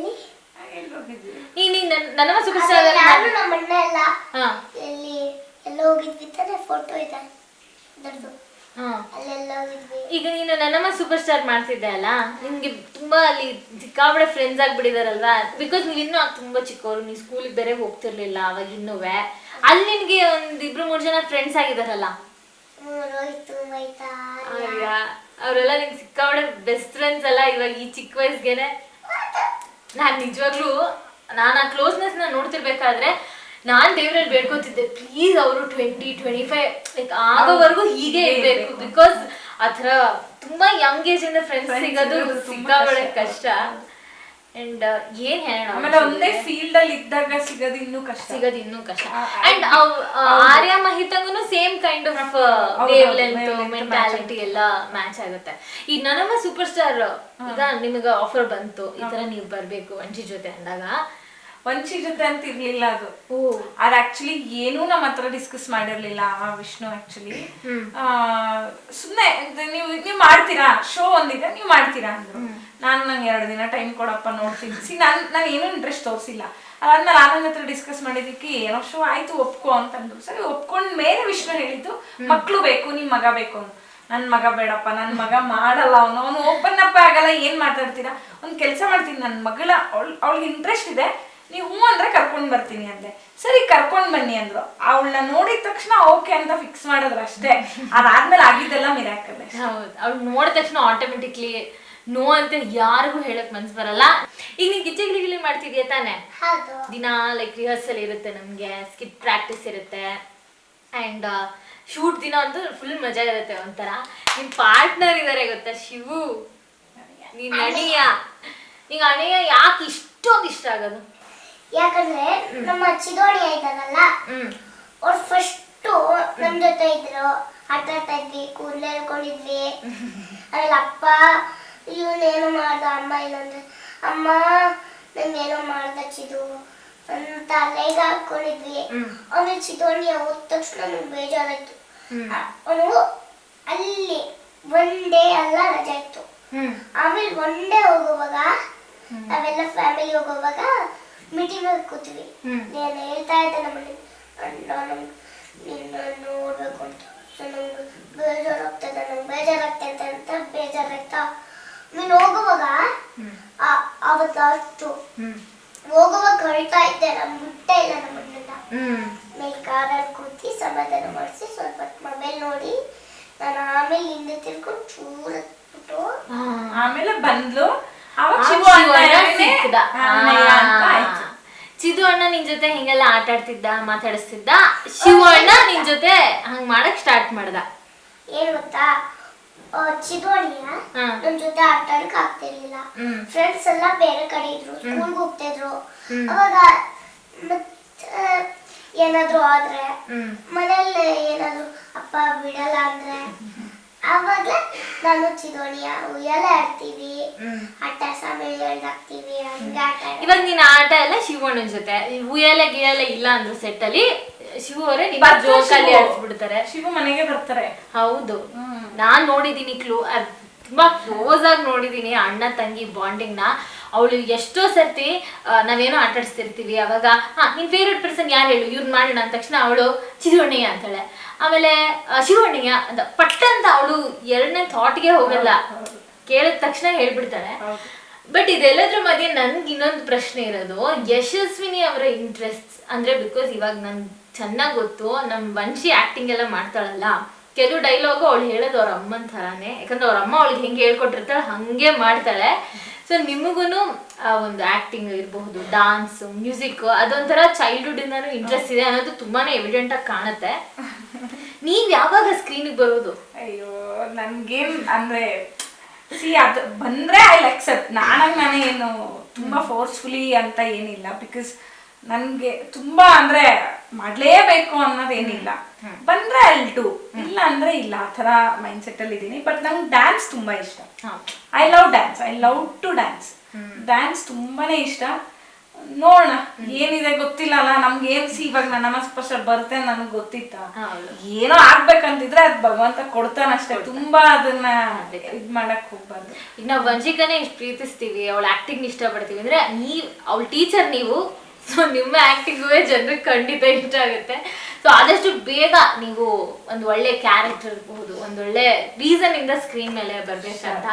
ನನ್ನ ಸೂಪರ್ ಸ್ಟಾರ್ ನಾನು ನಮ್ಮ ಅಣ್ಣ ಎಲ್ಲ ಎಲ್ಲ ಹೋಗಿದ್ವಿ ತಾನೆ, ಫೋಟೋ ಇದೆ ಅದರದ್ದು. ಈಗ ನೀನು ನನ್ನಮ್ಮ ಸೂಪರ್ ಸ್ಟಾರ್ ಮಾಡ್ತಿದ್ದೆ ಅಲ್ಲ, ನಿನ್ಗೆ ತುಂಬಾ ಅಲ್ಲಿ ಸಿಕ್ಕಾಬಡೆ ಫ್ರೆಂಡ್ಸ್ ಆಗ್ಬಿಟ್ಟಿದಾರಲ್ವಾ? ಬಿಕಾಸ್ ನೀವ್ ಇನ್ನೂ ತುಂಬಾ ಚಿಕ್ಕವರು, ನೀವ್ ಸ್ಕೂಲಿಗೆ ಬೇರೆ ಹೋಗ್ತಿರ್ಲಿಲ್ಲ ಅವಾಗ ಇನ್ನುವೆ. ಅಲ್ಲಿ ನಿನ್ಗೆ 2-3 ಜನ ಫ್ರೆಂಡ್ಸ್ ಆಗಿದಾರಲ್ಲ, ಅವರೆಲ್ಲ ನಿಂಗೆ ಸಿಕ್ಕಾಬಡೆ ಬೆಸ್ಟ್ ಫ್ರೆಂಡ್ಸ್ ಅಲ್ಲ ಇವಾಗ ಈ ಚಿಕ್ಕ ವಯಸ್ಸಿಗೆನೆ. ನಾನ್ ನಿಜವಾಗ್ಲೂ ನಾನು ಆ ಕ್ಲೋಸ್ನೆಸ್ ನ ನೋಡ್ತಿರ್ಬೇಕಾದ್ರೆ ನಾನ್ ದೇವ್ರಲ್ಲಿ ಬೇಡ್ಕೊತಿದ್ದೆ, ಪ್ಲೀಸ್ ಅವರು 20-25 ಲೈಕ್ ಆಗೋವರೆಗೂ ಹೀಗೆ ಇರ್ಬೇಕು. ಬಿಕಾಸ್ ಆತರ ತುಂಬಾ ಯಂಗ್ ಏಜ್ ಇಂದ ಫ್ರೆಂಡ್ಸ್ ಸಿಗೋದು ಸಿಕ್ಕಾಬಳೆ ಕಷ್ಟ. ಅಂಡ್ ಏನ್ ಹೇಳೋಣ, ಆಮೇಲೆ ಒಂದೇ ಫೀಲ್ಡ್ ಅಲ್ಲಿ ಇದ್ದಾಗ ಸಿಗೋದು ಇನ್ನೂ ಕಷ್ಟ. ಸಿಗೋದು ಇನ್ನೂ ಕಷ್ಟ. ಅಂಡ್ ಆರ್ಯ ಮಹಿತಂಗೂ same kind of wavelength mentality ಎಲ್ಲ ಮ್ಯಾಚ್ ಆಗುತ್ತೆ. ಈ ನನ್ನಮ್ಮ ಸೂಪರ್ ಸ್ಟಾರ್ ಈಗ ನಿಮಗೆ ಆಫರ್ ಬಂತು ಈ ತರ ನೀವು ಬರ್ಬೇಕು ವಂಶಿ ಜೊತೆ ಅಂದಾಗ, ವಂಶಿ ಜೊತೆ ಅಂತ ಇರ್ಲಿಲ್ಲ ಅದು. ಅದು ಆಕ್ಚುಲಿ ಏನೂ ನಮ್ಮ ಹತ್ರ ಡಿಸ್ಕಸ್ ಮಾಡಿರ್ಲಿಲ್ಲ ವಿಷ್ಣು. ಆಕ್ಚುಲಿ ಸುಮ್ಮನೆ ನೀವು ಮಾಡ್ತೀರಾ ಶೋ ಒಂದಿದೆ ನೀವು ಮಾಡ್ತೀರಾ ಅಂದ್ರು. ನಂಗೆ 2 ದಿನ ಟೈಮ್ ಕೊಡಪ್ಪ ನೋಡ್ತೀನಿ. ನಾನು ಏನೂ ಇಂಟ್ರೆಸ್ಟ್ ತೋರಿಸಿಲ್ಲ. ಅದಾದ್ಮೇಲೆ ಆನಂದ್ ಹತ್ರ ಡಿಸ್ಕಸ್ ಮಾಡಿದಕ್ಕೆ ಏನೋ ಶೋ ಆಯ್ತು ಒಪ್ಕೋ ಅಂತಂದ್ರು. ಸರಿ ಒಪ್ಕೊಂಡ್ ಮೇಲೆ ವಿಷ್ಣು ಹೇಳಿದ್ದು ಮಕ್ಳು ಬೇಕು, ನಿಮ್ ಮಗ ಬೇಕು ಅಂತ. ನನ್ ಮಗ ಬೇಡಪ್ಪ, ನನ್ ಮಗ ಮಾಡಲ್ಲ, ಅವನು ಓಪನ್ ಅಪ್ ಆಗಲ್ಲ, ಏನ್ ಮಾತಾಡ್ತೀರಾ, ಒಂದ್ ಕೆಲಸ ಮಾಡ್ತೀನಿ, ನನ್ ಮಗಳ ಅವಳಿಗೆ ಇಂಟ್ರೆಸ್ಟ್ ಇದೆ, ನೀವು ಹ್ಞೂ ಅಂದ್ರೆ ಕರ್ಕೊಂಡ್ ಬರ್ತೀನಿ ಅಂದೆ. ಸರಿ ಕರ್ಕೊಂಡ್ ಬನ್ನಿ ಅಂದ್ರು. ಅವಳನ್ನ ನೋಡಿದ ತಕ್ಷಣ ಓಕೆ ಅಂತ ಫಿಕ್ಸ್ ಮಾಡಿದ್ರು ಅಷ್ಟೇ. ಅದಾದ್ಮೇಲೆ ಆಗಿದ್ದೆಲ್ಲ ಮಿರಾಕಲ್. ಹೌದು, ಅವ್ಳು ನೋಡಿದ ತಕ್ಷಣ ಆಟೋಮೆಟಿಕ್ಲಿ ನೋ ಅಂತ ಯಾರಿಗೂ ಹೇಳಕ್ ಮನ್ಸ್ ಬರಲ್ಲ. ಈಗ ನೀನ್ ಗಿಚ್ಚಿ ಮಾಡ್ತಿದ್ಯಾ ತಾನೆ, ದಿನ ಲೈಕ್ ರಿಹರ್ಸಲ್ ಇರುತ್ತೆ, ನಮ್ಗೆ ಸ್ಕಿಟ್ ಪ್ರಾಕ್ಟೀಸ್ ಇರುತ್ತೆ, ಅಂಡ್ ಶೂಟ್ ದಿನ ಅಂತೂ ಫುಲ್ ಮಜಾ ಇರುತ್ತೆ ಒಂಥರ. ನಿಮ್ ಪಾರ್ಟ್ನರ್ ಇದಾರೆ ಗೊತ್ತಾ, ಶಿವು, ನೀನ್ ಅಣಿಯ. ಈಗ ಅಣಿಯ ಯಾಕೆ ಇಷ್ಟೊಂದು ಇಷ್ಟ ಆಗೋದು? ಯಾಕಂದ್ರೆ ನಮ್ಮ ಚಿದೋಣಿ ಆಯ್ತದಲ್ಲ, ಅವ್ರು ಫಸ್ಟು ನಮ್ ಜೊತೆ ಇದ್ರು, ಆಟ ಆಡ್ತಾ ಇದ್ವಿ, ಕೂದಲು ಹೇಳ್ಕೊಂಡಿದ್ವಿ. ಆಮೇಲೆ ಅಪ್ಪ ಇವನೇನೋ ಮಾಡ್ದ, ಅಮ್ಮ ಇಲ್ಲಂದ್ರೆ ಅಮ್ಮ ನಂಗೇನೋ ಮಾಡ್ದ ಚಿದು ಅಂತ ಅಲ್ಲೇಗ ಹಾಕೊಂಡಿದ್ವಿ. ಆಮೇಲೆ ಚಿದೋಣಿ ಹೋದ ತಕ್ಷಣ ನಂಗೆ ಬೇಜಾರಾಯ್ತು. ಅವನು ಅಲ್ಲಿ ಒನ್ ಡೇ ಎಲ್ಲ ರಜೆ ಇತ್ತು. ಆಮೇಲೆ ಒನ್ ಡೇ ಹೋಗುವಾಗ ನಾವೆಲ್ಲ ಫ್ಯಾಮಿಲಿ ಹೋಗುವಾಗ ಮೀಟಿಂಗ್ ಅಲ್ಲಿ ಕೂತೀವಿ. ನಾನು ಹೇಳ್ತಾ ಇದ್ದೆ ನಮ್ಮಲ್ಲಿ ನಿನ್ನ ನೋಡ್ಬೇಕು ಅಂತ, ನಂಗೆ ಬೇಜಾರಾಗ್ತದೆ, ನಂಗೆ ಬೇಜಾರಾಗ್ತೈತೆ ಅಂತ ಬೇಜಾರಾಯ್ತಾ. ನೀನು ಹೋಗುವಾಗ ಅವತ್ತು ಲಾಸ್ಟು ಹೋಗುವಾಗ ಹೊಳ್ತಾ ಇದ್ದೆ, ನಮ್ಗೆ ಬಿಟ್ಟೇ ಇಲ್ಲ ನಮ್ಮನ್ನೆಲ್ಲ. ಮೇಲೆ ಕಾರಲ್ಲಿ ಕೂತಿ ಸಮಾಧಾನ ಮಾಡಿಸಿ ಸ್ವಲ್ಪ ಮೊಬೈಲ್ ನೋಡಿ ನಾನು ಆಮೇಲೆ ಹಿಂದೆ ತಿರ್ಕೊಂಡು ಚೂರು ಹತ್ಬಿಟ್ಟು ಆಮೇಲೆ ಬಂದ್ಲು. ಚಿದು ಅಣ್ಣ ನಿನ್ ಜೊತೆ ಹಿಂಗೆಲ್ಲ ಆಟ ಆಡ್ತಿದ್ದ, ಮಾತಾಡಿಸ್ತಿದ್ದ. ಶಿವ ಅಣ್ಣ ನಿನ್ ಜೊತೆ ಹಂಗ್ ಮಾಡಕ್ ಸ್ಟಾರ್ಟ್ ಮಾಡ್ದ. ಏನ್ ಗೊತ್ತಾ, ಚಿದೋಣಿಯ ನಮ್ ಜೊತೆ ಆಟ ಆಡಕ್ ಆಗ್ತಿರ್ಲಿಲ್ಲ. ಫ್ರೆಂಡ್ಸ್ ಎಲ್ಲ ಬೇರೆ ಕಡೆ ಇದ್ರು, ಸ್ಕೂಲ್ಗೆ ಹೋಗ್ತಿದ್ರು. ಅವಾಗ ಏನಾದ್ರು ಆದ್ರೆ ಮನೇಲಿ ಏನಾದ್ರು ಅಪ್ಪ ಬಿಡಲ್ಲ ಅಂದ್ರೆ ಅವಾಗ ನಾನು ಚಿದೋಣಿಯ ಉಯ್ಯಾಲೆ ಆಡ್ತೀವಿ, ಆಟ ಸಮಯ ಹೇಳ್ದಾಕ್ತಿವಿ, ಹಂಗೆ ಆಟ. ಇವಾಗ ನೀನ್ ಆಟ ಎಲ್ಲ ಶಿವಣ್ಣನ ಜೊತೆ ಉಯ್ಯಾಲೆ ಗಿಯಾಲೆ ಇಲ್ಲ ಅಂದ್ರೆ ಸೆಟ್ ಅಲ್ಲಿ ಶಿವ ಅವರೇ ಜೋಕಲ್ಲಿ ಆಡ್ಸ್ಬಿಡ್ತಾರೆ. ಶಿವ ಮನೆಗೆ ಬರ್ತಾರೆ. ಹೌದು, ನಾನ್ ನೋಡಿದೀನಿ ತುಂಬಾ ಕ್ಲೋಸ್ ಆಗಿ ನೋಡಿದೀನಿ ಅಣ್ಣ ತಂಗಿ ಬಾಂಡಿಂಗ್ ನ. ಅವಳು ಎಷ್ಟೋ ಸರ್ತಿ ನಾವೇನೋ ಆಟ ಆಡಿಸ್ತಿರ್ತೀವಿ, ಅವಾಗ ನಿನ್ ಫೇವ್ರೆಟ್ ಪರ್ಸನ್ ಯಾರು ಹೇಳು, ಇವ್ರು ಮಾಡೋಣ ಅಂದ ತಕ್ಷಣ ಅವಳು ಚಿದುವಣ್ಣಯ್ಯ ಅಂತಾಳೆ, ಆಮೇಲೆ ಶಿವಣ್ಣಯ್ಯ ಅಂತ ಪಟ್ಟ ಅಂತ ಅವಳು 2ನೇ ಥಾಟ್ಗೆ ಹೋಗಲ್ಲ, ಕೇಳಿದ ತಕ್ಷಣ ಹೇಳ್ಬಿಡ್ತಾಳೆ. ಬಟ್ ಇದೆಲ್ಲದ್ರ ಮಧ್ಯೆ ನನ್ಗೆ ಇನ್ನೊಂದು ಪ್ರಶ್ನೆ ಇರೋದು, ಯಶಸ್ವಿನಿ ಅವರ ಇಂಟ್ರೆಸ್ಟ್ ಅಂದ್ರೆ, ಬಿಕಾಸ್ ಇವಾಗ ನನ್ಗೆ ಚೆನ್ನಾಗಿ ಗೊತ್ತು ನಮ್ ವಂಶಿ ಆಕ್ಟಿಂಗ್ ಎಲ್ಲ ಮಾಡ್ತಾಳಲ್ಲ, ಕೆಲವು ಡೈಲಾಗು ಅವಳು ಹೇಳೋದು ಅವ್ರ ಅಮ್ಮನ ಥರಾನೇ, ಯಾಕಂದ್ರೆ ಅವ್ರ ಅಮ್ಮ ಅವಳಿಗೆ ಹೆಂಗೆ ಹೇಳ್ಕೊಟ್ಟಿರ್ತಾಳೆ ಹಂಗೆ ಮಾಡ್ತಾಳೆ. ಸೊ ನಿಮಗೂ ಒಂದು ಆಕ್ಟಿಂಗ್ ಇರಬಹುದು, ಡಾನ್ಸ್, ಮ್ಯೂಸಿಕ್, ಅದೊಂಥರ ಚೈಲ್ಡ್ಹುಡ್ ಇಂದಾನು ಇಂಟ್ರೆಸ್ಟ್ ಇದೆ ಅನ್ನೋದು ತುಂಬಾನೇ ಎವಿಡೆಂಟ್ ಆಗಿ ಕಾಣುತ್ತೆ. ನೀವ್ ಯಾವಾಗ ಸ್ಕ್ರೀನಿಗೆ ಬರೋದು? ಅಯ್ಯೋ ನನ್ಗೇನ್ ಅಂದ್ರೆ ಅದು ಬಂದ್ರೆ ಐ ಅಕ್ಸೆಪ್ಟ್. ನಾನೇ ಏನು ತುಂಬಾ ಫೋರ್ಸ್ಫುಲಿ ಅಂತ ಏನಿಲ್ಲ, ಬಿಕಾಸ್ ನನ್ಗೆ ತುಂಬಾ ಅಂದ್ರೆ ಮಾಡ್ಲೇಬೇಕು ಅನ್ನೋದೇನಿಲ್ಲ. ಬಂದ್ರೆ ಅಲ್ಟು, ಇಲ್ಲ ಅಂದ್ರೆ ಇಲ್ಲ, ಆ ಥರ ಮೈಂಡ್ ಸೆಟ್ ಅಲ್ಲಿ ಇದೀನಿ. ಬಟ್ ನಂಗೆ ಡ್ಯಾನ್ಸ್ ತುಂಬಾ ಇಷ್ಟ. I love dance, I love to dance. Dance ತುಂಬಾನೇ ಇಷ್ಟ. ನೋಡೋಣ ಏನಿದೆ ಗೊತ್ತಿಲ್ಲ ಅಲ್ಲ, ನಮ್ಗೆ ಏನ್ ಇವಾಗ ನನ್ನ ಸ್ಪರ್ಶ ಬರುತ್ತೆ ನನಗೆ ಗೊತ್ತಿತ್ತ, ಏನೋ ಆಗ್ಬೇಕಂತಿದ್ರೆ ಅದ್ ಭಗವಂತ ಕೊಡ್ತಾನಷ್ಟೇ. ತುಂಬಾ ಅದನ್ನ ಇದ್ ಮಾಡಕ್ ಹೋಗ್ಬಾರ್ದು. ಈಗ ನಾವು ವಂಶಿಕನೇ ಇಷ್ಟು ಪ್ರೀತಿಸ್ತೀವಿ, ಅವಳ ಆಕ್ಟಿಂಗ್ ಇಷ್ಟಪಡ್ತೀವಿ ಅಂದ್ರೆ ಅವಳ ಟೀಚರ್ ನೀವು. ಸೊ ನಿಮ್ಮ ಆಕ್ಟಿಂಗು ಜನರಿಗೆ ಖಂಡಿತ ಇಷ್ಟ ಆಗುತ್ತೆ. ಸೊ ಆದಷ್ಟು ಬೇಗ ನೀವು ಒಂದು ಒಳ್ಳೆ ಕ್ಯಾರೆಕ್ಟರ್ ಇರಬಹುದು, ಒಂದೊಳ್ಳೆ ರೀಸನ್ ಇಂದ ಸ್ಕ್ರೀನ್ ಮೇಲೆ ಬರ್ಬೇಕಂತ.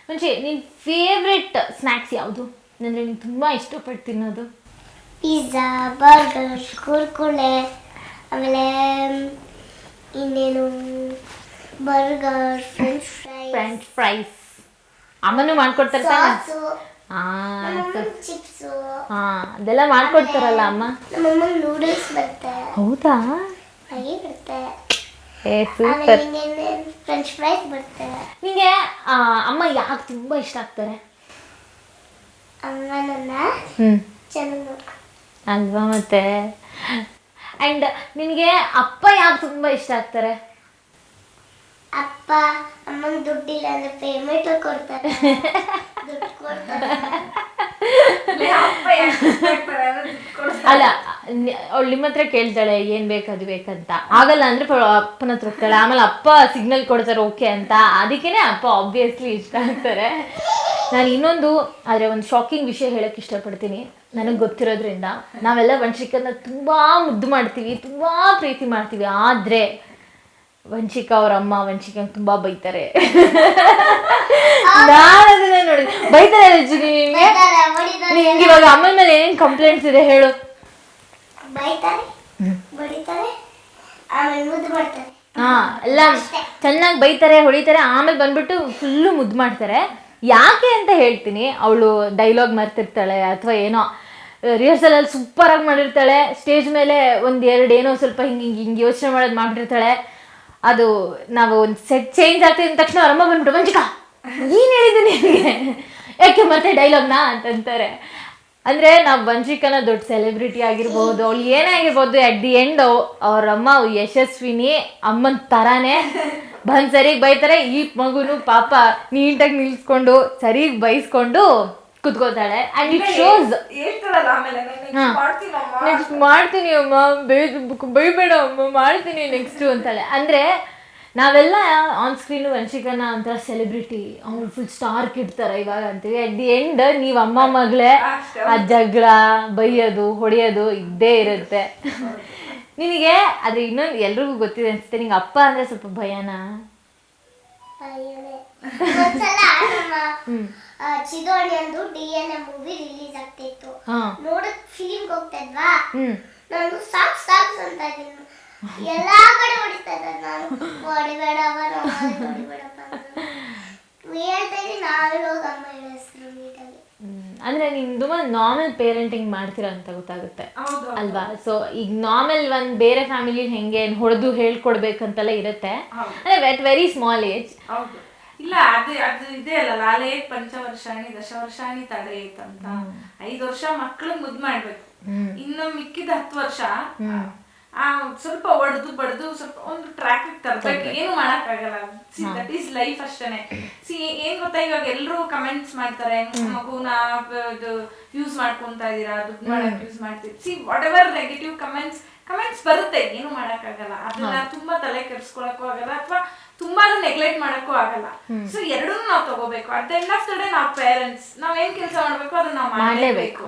ಮುಂಚೆ ನಿನ್ ಫೇವ್ರೆಟ್ ಸ್ನ್ಯಾಕ್ಸ್ ಯಾವುದು ಅಂದ್ರೆ ನೀನು ತುಂಬಾ ಇಷ್ಟಪಟ್ಟು ತಿನ್ನೋದು? ಪಿಜ್ಜಾ, ಬರ್ಗರ್, ಕುರ್ಕುರೆ, ಆಮೇಲೆ ಇನ್ನೇನು ಬರ್ಗರ್, ಫ್ರೆಂಚ್ ಫ್ರೈಸ್ ಅಮ್ಮನೂ ಮಾಡ್ಕೊಡ್ತಾರೆ ತಾನೆ? ಚಿಪ್ಸು ಅದೆಲ್ಲ ಮಾಡ್ಕೊಡ್ತಾರಲ್ಲ ಅಮ್ಮ. ನಮ್ಮಮ್ಮ ನೂಡಲ್ಸ್ ಬರುತ್ತೆ. ಹೌದಾ? ಹಾಗೆ ಬರುತ್ತೆ. ಸೂಪರ್. ಫ್ರೆಂಚ್ ಫ್ರೈಸ್ ಬರುತ್ತೆ. ನಿಂಗೆ ಅಮ್ಮ ಯಾಕೆ ತುಂಬಾ ಇಷ್ಟ ಆಗ್ತಾರೆ? ಅಮ್ಮನನ್ನ ಹ್ಮ್ ಚೆನ್ನಾಗಿ ನೋಡ್ಕೊ. ಅಲ್ವಾ ಮತ್ತೆ. ಅಂಡ್ ನಿನಗೆ ಅಪ್ಪ ಯಾಕೆ ತುಂಬಾ ಇಷ್ಟ ಆಗ್ತಾರೆ? ಅಪ್ಪ ಅಮ್ಮನ ದುಡ್ಡಿಲ್ಲ ಅಂದ್ರೆ ಪೇಮೆಂಟ್ ಕೊಡ್ತಾರೆ, ದುಡ್ಡು ಕೊಡ್ತಾರೆ. ಅಪ್ಪ ಯಾಕೆ ಇಷ್ಟ ಆಗ್ತಾರೆ ಅಂದ್ರೆ ದುಡ್ಡು ಕೊಡ್ತಾರೆ. ಅಲ್ಲ, ಅವಳು ನಿಮ್ಮ ಹತ್ರ ಕೇಳ್ತಾಳೆ ಏನ್ ಬೇಕು ಅದು ಬೇಕಂತ, ಆಗಲ್ಲ ಅಂದ್ರೆ ಅಪ್ಪನ ಹತ್ರ ಹೋಗ್ತಾಳೆ, ಆಮೇಲೆ ಅಪ್ಪ ಸಿಗ್ನಲ್ ಕೊಡ್ತಾರೆ ಓಕೆ ಅಂತ, ಅದಕ್ಕೇನೆ ಅಪ್ಪ ಆಬ್ವಿಯಸ್ಲಿ ಇಷ್ಟ ಆಗ್ತಾರೆ. ನಾನು ಇನ್ನೊಂದು ಆದರೆ ಒಂದು ಶಾಕಿಂಗ್ ವಿಷಯ ಹೇಳಕ್ಕೆ ಇಷ್ಟಪಡ್ತೀನಿ. ನನಗೆ ಗೊತ್ತಿರೋದ್ರಿಂದ ನಾವೆಲ್ಲ ವಂಶಿಕನ್ನ ತುಂಬಾ ಮುದ್ದು ಮಾಡ್ತೀವಿ, ತುಂಬಾ ಪ್ರೀತಿ ಮಾಡ್ತೀವಿ. ಆದರೆ ವಂಶಿಕಾ ಅವ್ರ ಅಮ್ಮ ವಂಶಿಕಂಗೆ ತುಂಬಾ ಬೈತಾರೆ. ನಾನು ಅದನ್ನ ನೋಡಿ ಬೈತಾರೆ. ನಿಂಗೆ ನಿಂಗೆ ಇವಾಗ ಅಮ್ಮನ ಮೇಲೆ ಏನೇನು ಕಂಪ್ಲೇಂಟ್ಸ್ ಇದೆ ಹೇಳು? ಬೈತಾರೆ, ಬಡಿತಾರೆ, ಆಮೇಲೆ ಮುದ್ದು ಮಾಡ್ತಾರೆ. ಹಾ, ಎಲ್ಲ ಚೆನ್ನಾಗಿ ಬೈತಾರೆ, ಹೊಡಿತಾರೆ, ಆಮೇಲೆ ಬಂದ್ಬಿಟ್ಟು ಫುಲ್ಲು ಮುದ್ದು ಮಾಡ್ತಾರೆ. ಯಾಕೆ ಅಂತ ಹೇಳ್ತೀನಿ. ಅವಳು ಡೈಲಾಗ್ ಮರ್ತಿರ್ತಾಳೆ ಅಥವಾ ಏನೋ ರಿಹರ್ಸಲಲ್ಲಿ ಸೂಪರಾಗಿ ಮಾಡಿರ್ತಾಳೆ, ಸ್ಟೇಜ್ ಮೇಲೆ ಒಂದೆರಡು ಏನೋ ಸ್ವಲ್ಪ ಹಿಂಗೆ ಯೋಚನೆ ಮಾಡೋದು ಮಾಡಿರ್ತಾಳೆ. ಅದು ನಾವು ಒಂದು ಸೆಟ್ ಚೇಂಜ್ ಆಗ್ತಿದ್ದ ತಕ್ಷಣ ಅವರಮ್ಮ ಬಂದ್ಬಿಟ್ಟು ವಂಚಿಕಾ ಏನು ಹೇಳಿದ್ದೀನಿ ನಿನಗೆ, ಯಾಕೆ ಮತ್ತೆ ಡೈಲಾಗ್ನ ಅಂತಂತಾರೆ. ಅಂದರೆ ನಾವು ವಂಶಿಕನ ದೊಡ್ಡ ಸೆಲೆಬ್ರಿಟಿ ಆಗಿರ್ಬೋದು, ಅವಳು ಏನೇ ಆಗಿರ್ಬೋದು, ಅಟ್ ದಿ ಎಂಡ್ ಅವರಮ್ಮ ಯಶಸ್ವಿನಿ ಅಮ್ಮನ ಥರಾನೇ ಬಂದು ಸರಿಗೆ ಬೈತಾರೆ. ಈ ಮಗುನು ಪಾಪ ನೀಟಾಗಿ ನಿಲ್ಸ್ಕೊಂಡು ಸರಿಗೆ ಬೈಸ್ಕೊಂಡು ಕುತ್ಕೋತಾಳೆ. And it shows. ಹೇಳ್ತಾಳಲ್ಲ ಆಮೇಲೆ ನೆಕ್ಸ್ಟ್ ಮಾಡ್ತೀನಿ ಅಮ್ಮ, ಬೈಬೇಡ ಅಮ್ಮ, ಮಾಡ್ತೀನಿ ನೆಕ್ಸ್ಟು ಅಂತಾಳೆ. ಅಂದರೆ ನಾವೆಲ್ಲ ಆನ್ ಸ್ಕ್ರೀನು ವಂಶಿಕನ ಒಂಥರ ಸೆಲೆಬ್ರಿಟಿ, ಅವ್ರು ಫುಲ್ ಸ್ಟಾರ್ ಕಿಡ್ತಾರೆ ಇವಾಗ ಅಂತೀವಿ. ಅಟ್ ದಿ ಎಂಡ್ ನೀವು ಅಮ್ಮ ಮಗಳೇ ಆ ಜಗಳ ಬೈಯೋದು ಹೊಡೆಯೋದು ಇದ್ದೇ ಇರುತ್ತೆ. ನಿನಗೆ ಆದರೆ ಇನ್ನೊಂದು ಎಲ್ರಿಗೂ ಗೊತ್ತಿದೆ ಅನಿಸುತ್ತೆ, ನಿಂಗೆ ಅಪ್ಪ ಅಂದರೆ ಸ್ವಲ್ಪ ಭಯನಾ? ಒಂದ್ಸಲ ನಮ್ಮ ಚಿದೋಣಿ ಅಂದು DNA ಮೂವಿ ರಿಲೀಸ್ ಆಗ್ತಿತ್ತು. ನೋಡಕ್ ಫಿಲಿಮ್ ಹೋಗ್ತಾ ಇದ್ವಾ, ನಾನು ಸಾಕ್ಸ್ ಅಂತ ಇದ್ದೀನಿ, ಎಲ್ಲಾ ಕಡೆ ಹೊಡಿತಾ ಇದ್ದ. ನಾನು ಹೊಡಿಬೇಡವ ಹೊಡಿಬೇಡಪ್ಪ ಹೇಳ್ತಾ ಇದ್ದೀನಿ. ನಾಳೆ ಹೋಗಿ ಅಮ್ಮ ಹೆಸರು ನೀಟಾಗಿ. ಅಂದರೆ ನೀನು ತುಂಬ ನಾರ್ಮಲ್ ಪೇರೆಂಟಿಂಗ್ ಮಾಡ್ತೀರಾ ಅಂತ ಗೊತ್ತಾಗುತ್ತೆ ಅಲ್ವಾ? ಸೊ ಈಗ ನಾರ್ಮಲ್ ಒಂದು ಬೇರೆ ಫ್ಯಾಮಿಲಿ ಹೆಂಗೆ ಹೊಡೆದು ಹೇಳ್ಕೊಡ್ಬೇಕಂತೆಲ್ಲ ಇರುತ್ತೆ, ಅಂದರೆ ಎಟ್ ವೆರಿ ಸ್ಮಾಲ್ ಏಜ್. ಹೌದು. ಇಲ್ಲ, ಅದು ಇದೆ ಅಲ್ಲ, ಲಾಲೆ ಪಂಚವರ್ಷಾಣಿ ದಶವರ್ಷಾಣಿ ತಡೆಯಿತ್ ಅಂತ. 5 ವರ್ಷ ಮಕ್ಳು ಮುದ್ದು ಮಾಡ್ಬೇಕು, ಇನ್ನು ಮಿಕ್ಕಿದ 10 ವರ್ಷ ಸ್ವಲ್ಪ ಹೊಡೆದು ಬಡ್ದು ಸ್ವಲ್ಪ ಒಂದು ಟ್ರ್ಯಾಕ್ ತರ್ಬೇಕು. ಏನು ಮಾಡಕ್ಕಾಗಲ್ಲ. ದಟ್ ಈಸ್ ಲೈಫ್ ಅಷ್ಟೇನೆ. ಏನ್ ಗೊತ್ತಾ, ಇವಾಗ ಎಲ್ರು ಕಮೆಂಟ್ಸ್ ಮಾಡ್ತಾರೆ, ಮಗುನ ಯೂಸ್ ಮಾಡ್ಕೊಂತ ಇದೀರಾ, ದುಡ್ಡು ಮಾಡಕ್ ಯೂಸ್ ಮಾಡ್ತೀವಿ. ವಾಟ್ ಎವರ್ ನೆಗೆಟಿವ್ ಕಮೆಂಟ್ಸ್ ಬರುತ್ತೆ, ಏನು ಮಾಡಕ್ಕಾಗಲ್ಲ. ಅದನ್ನ ತುಂಬಾ ತಲೆ ಕೆಡ್ಸ್ಕೊಳಕ್ಕೂ ಆಗಲ್ಲ, ಅಥವಾ ತುಂಬಾ ನೆಗ್ಲೆಕ್ಟ್ ಮಾಡಕ್ಕೂ ಆಗಲ್ಲ. ಸೊ ಎರಡೂ ನಾವು ತಗೋಬೇಕು. At the end of the day ನಾವು ಪೇರೆಂಟ್ಸ್, ನಾವ್ ಏನ್ ಕೆಲಸ ಮಾಡ್ಬೇಕು ಅದನ್ನ ನಾವು ಮಾಡಲೇಬೇಕು.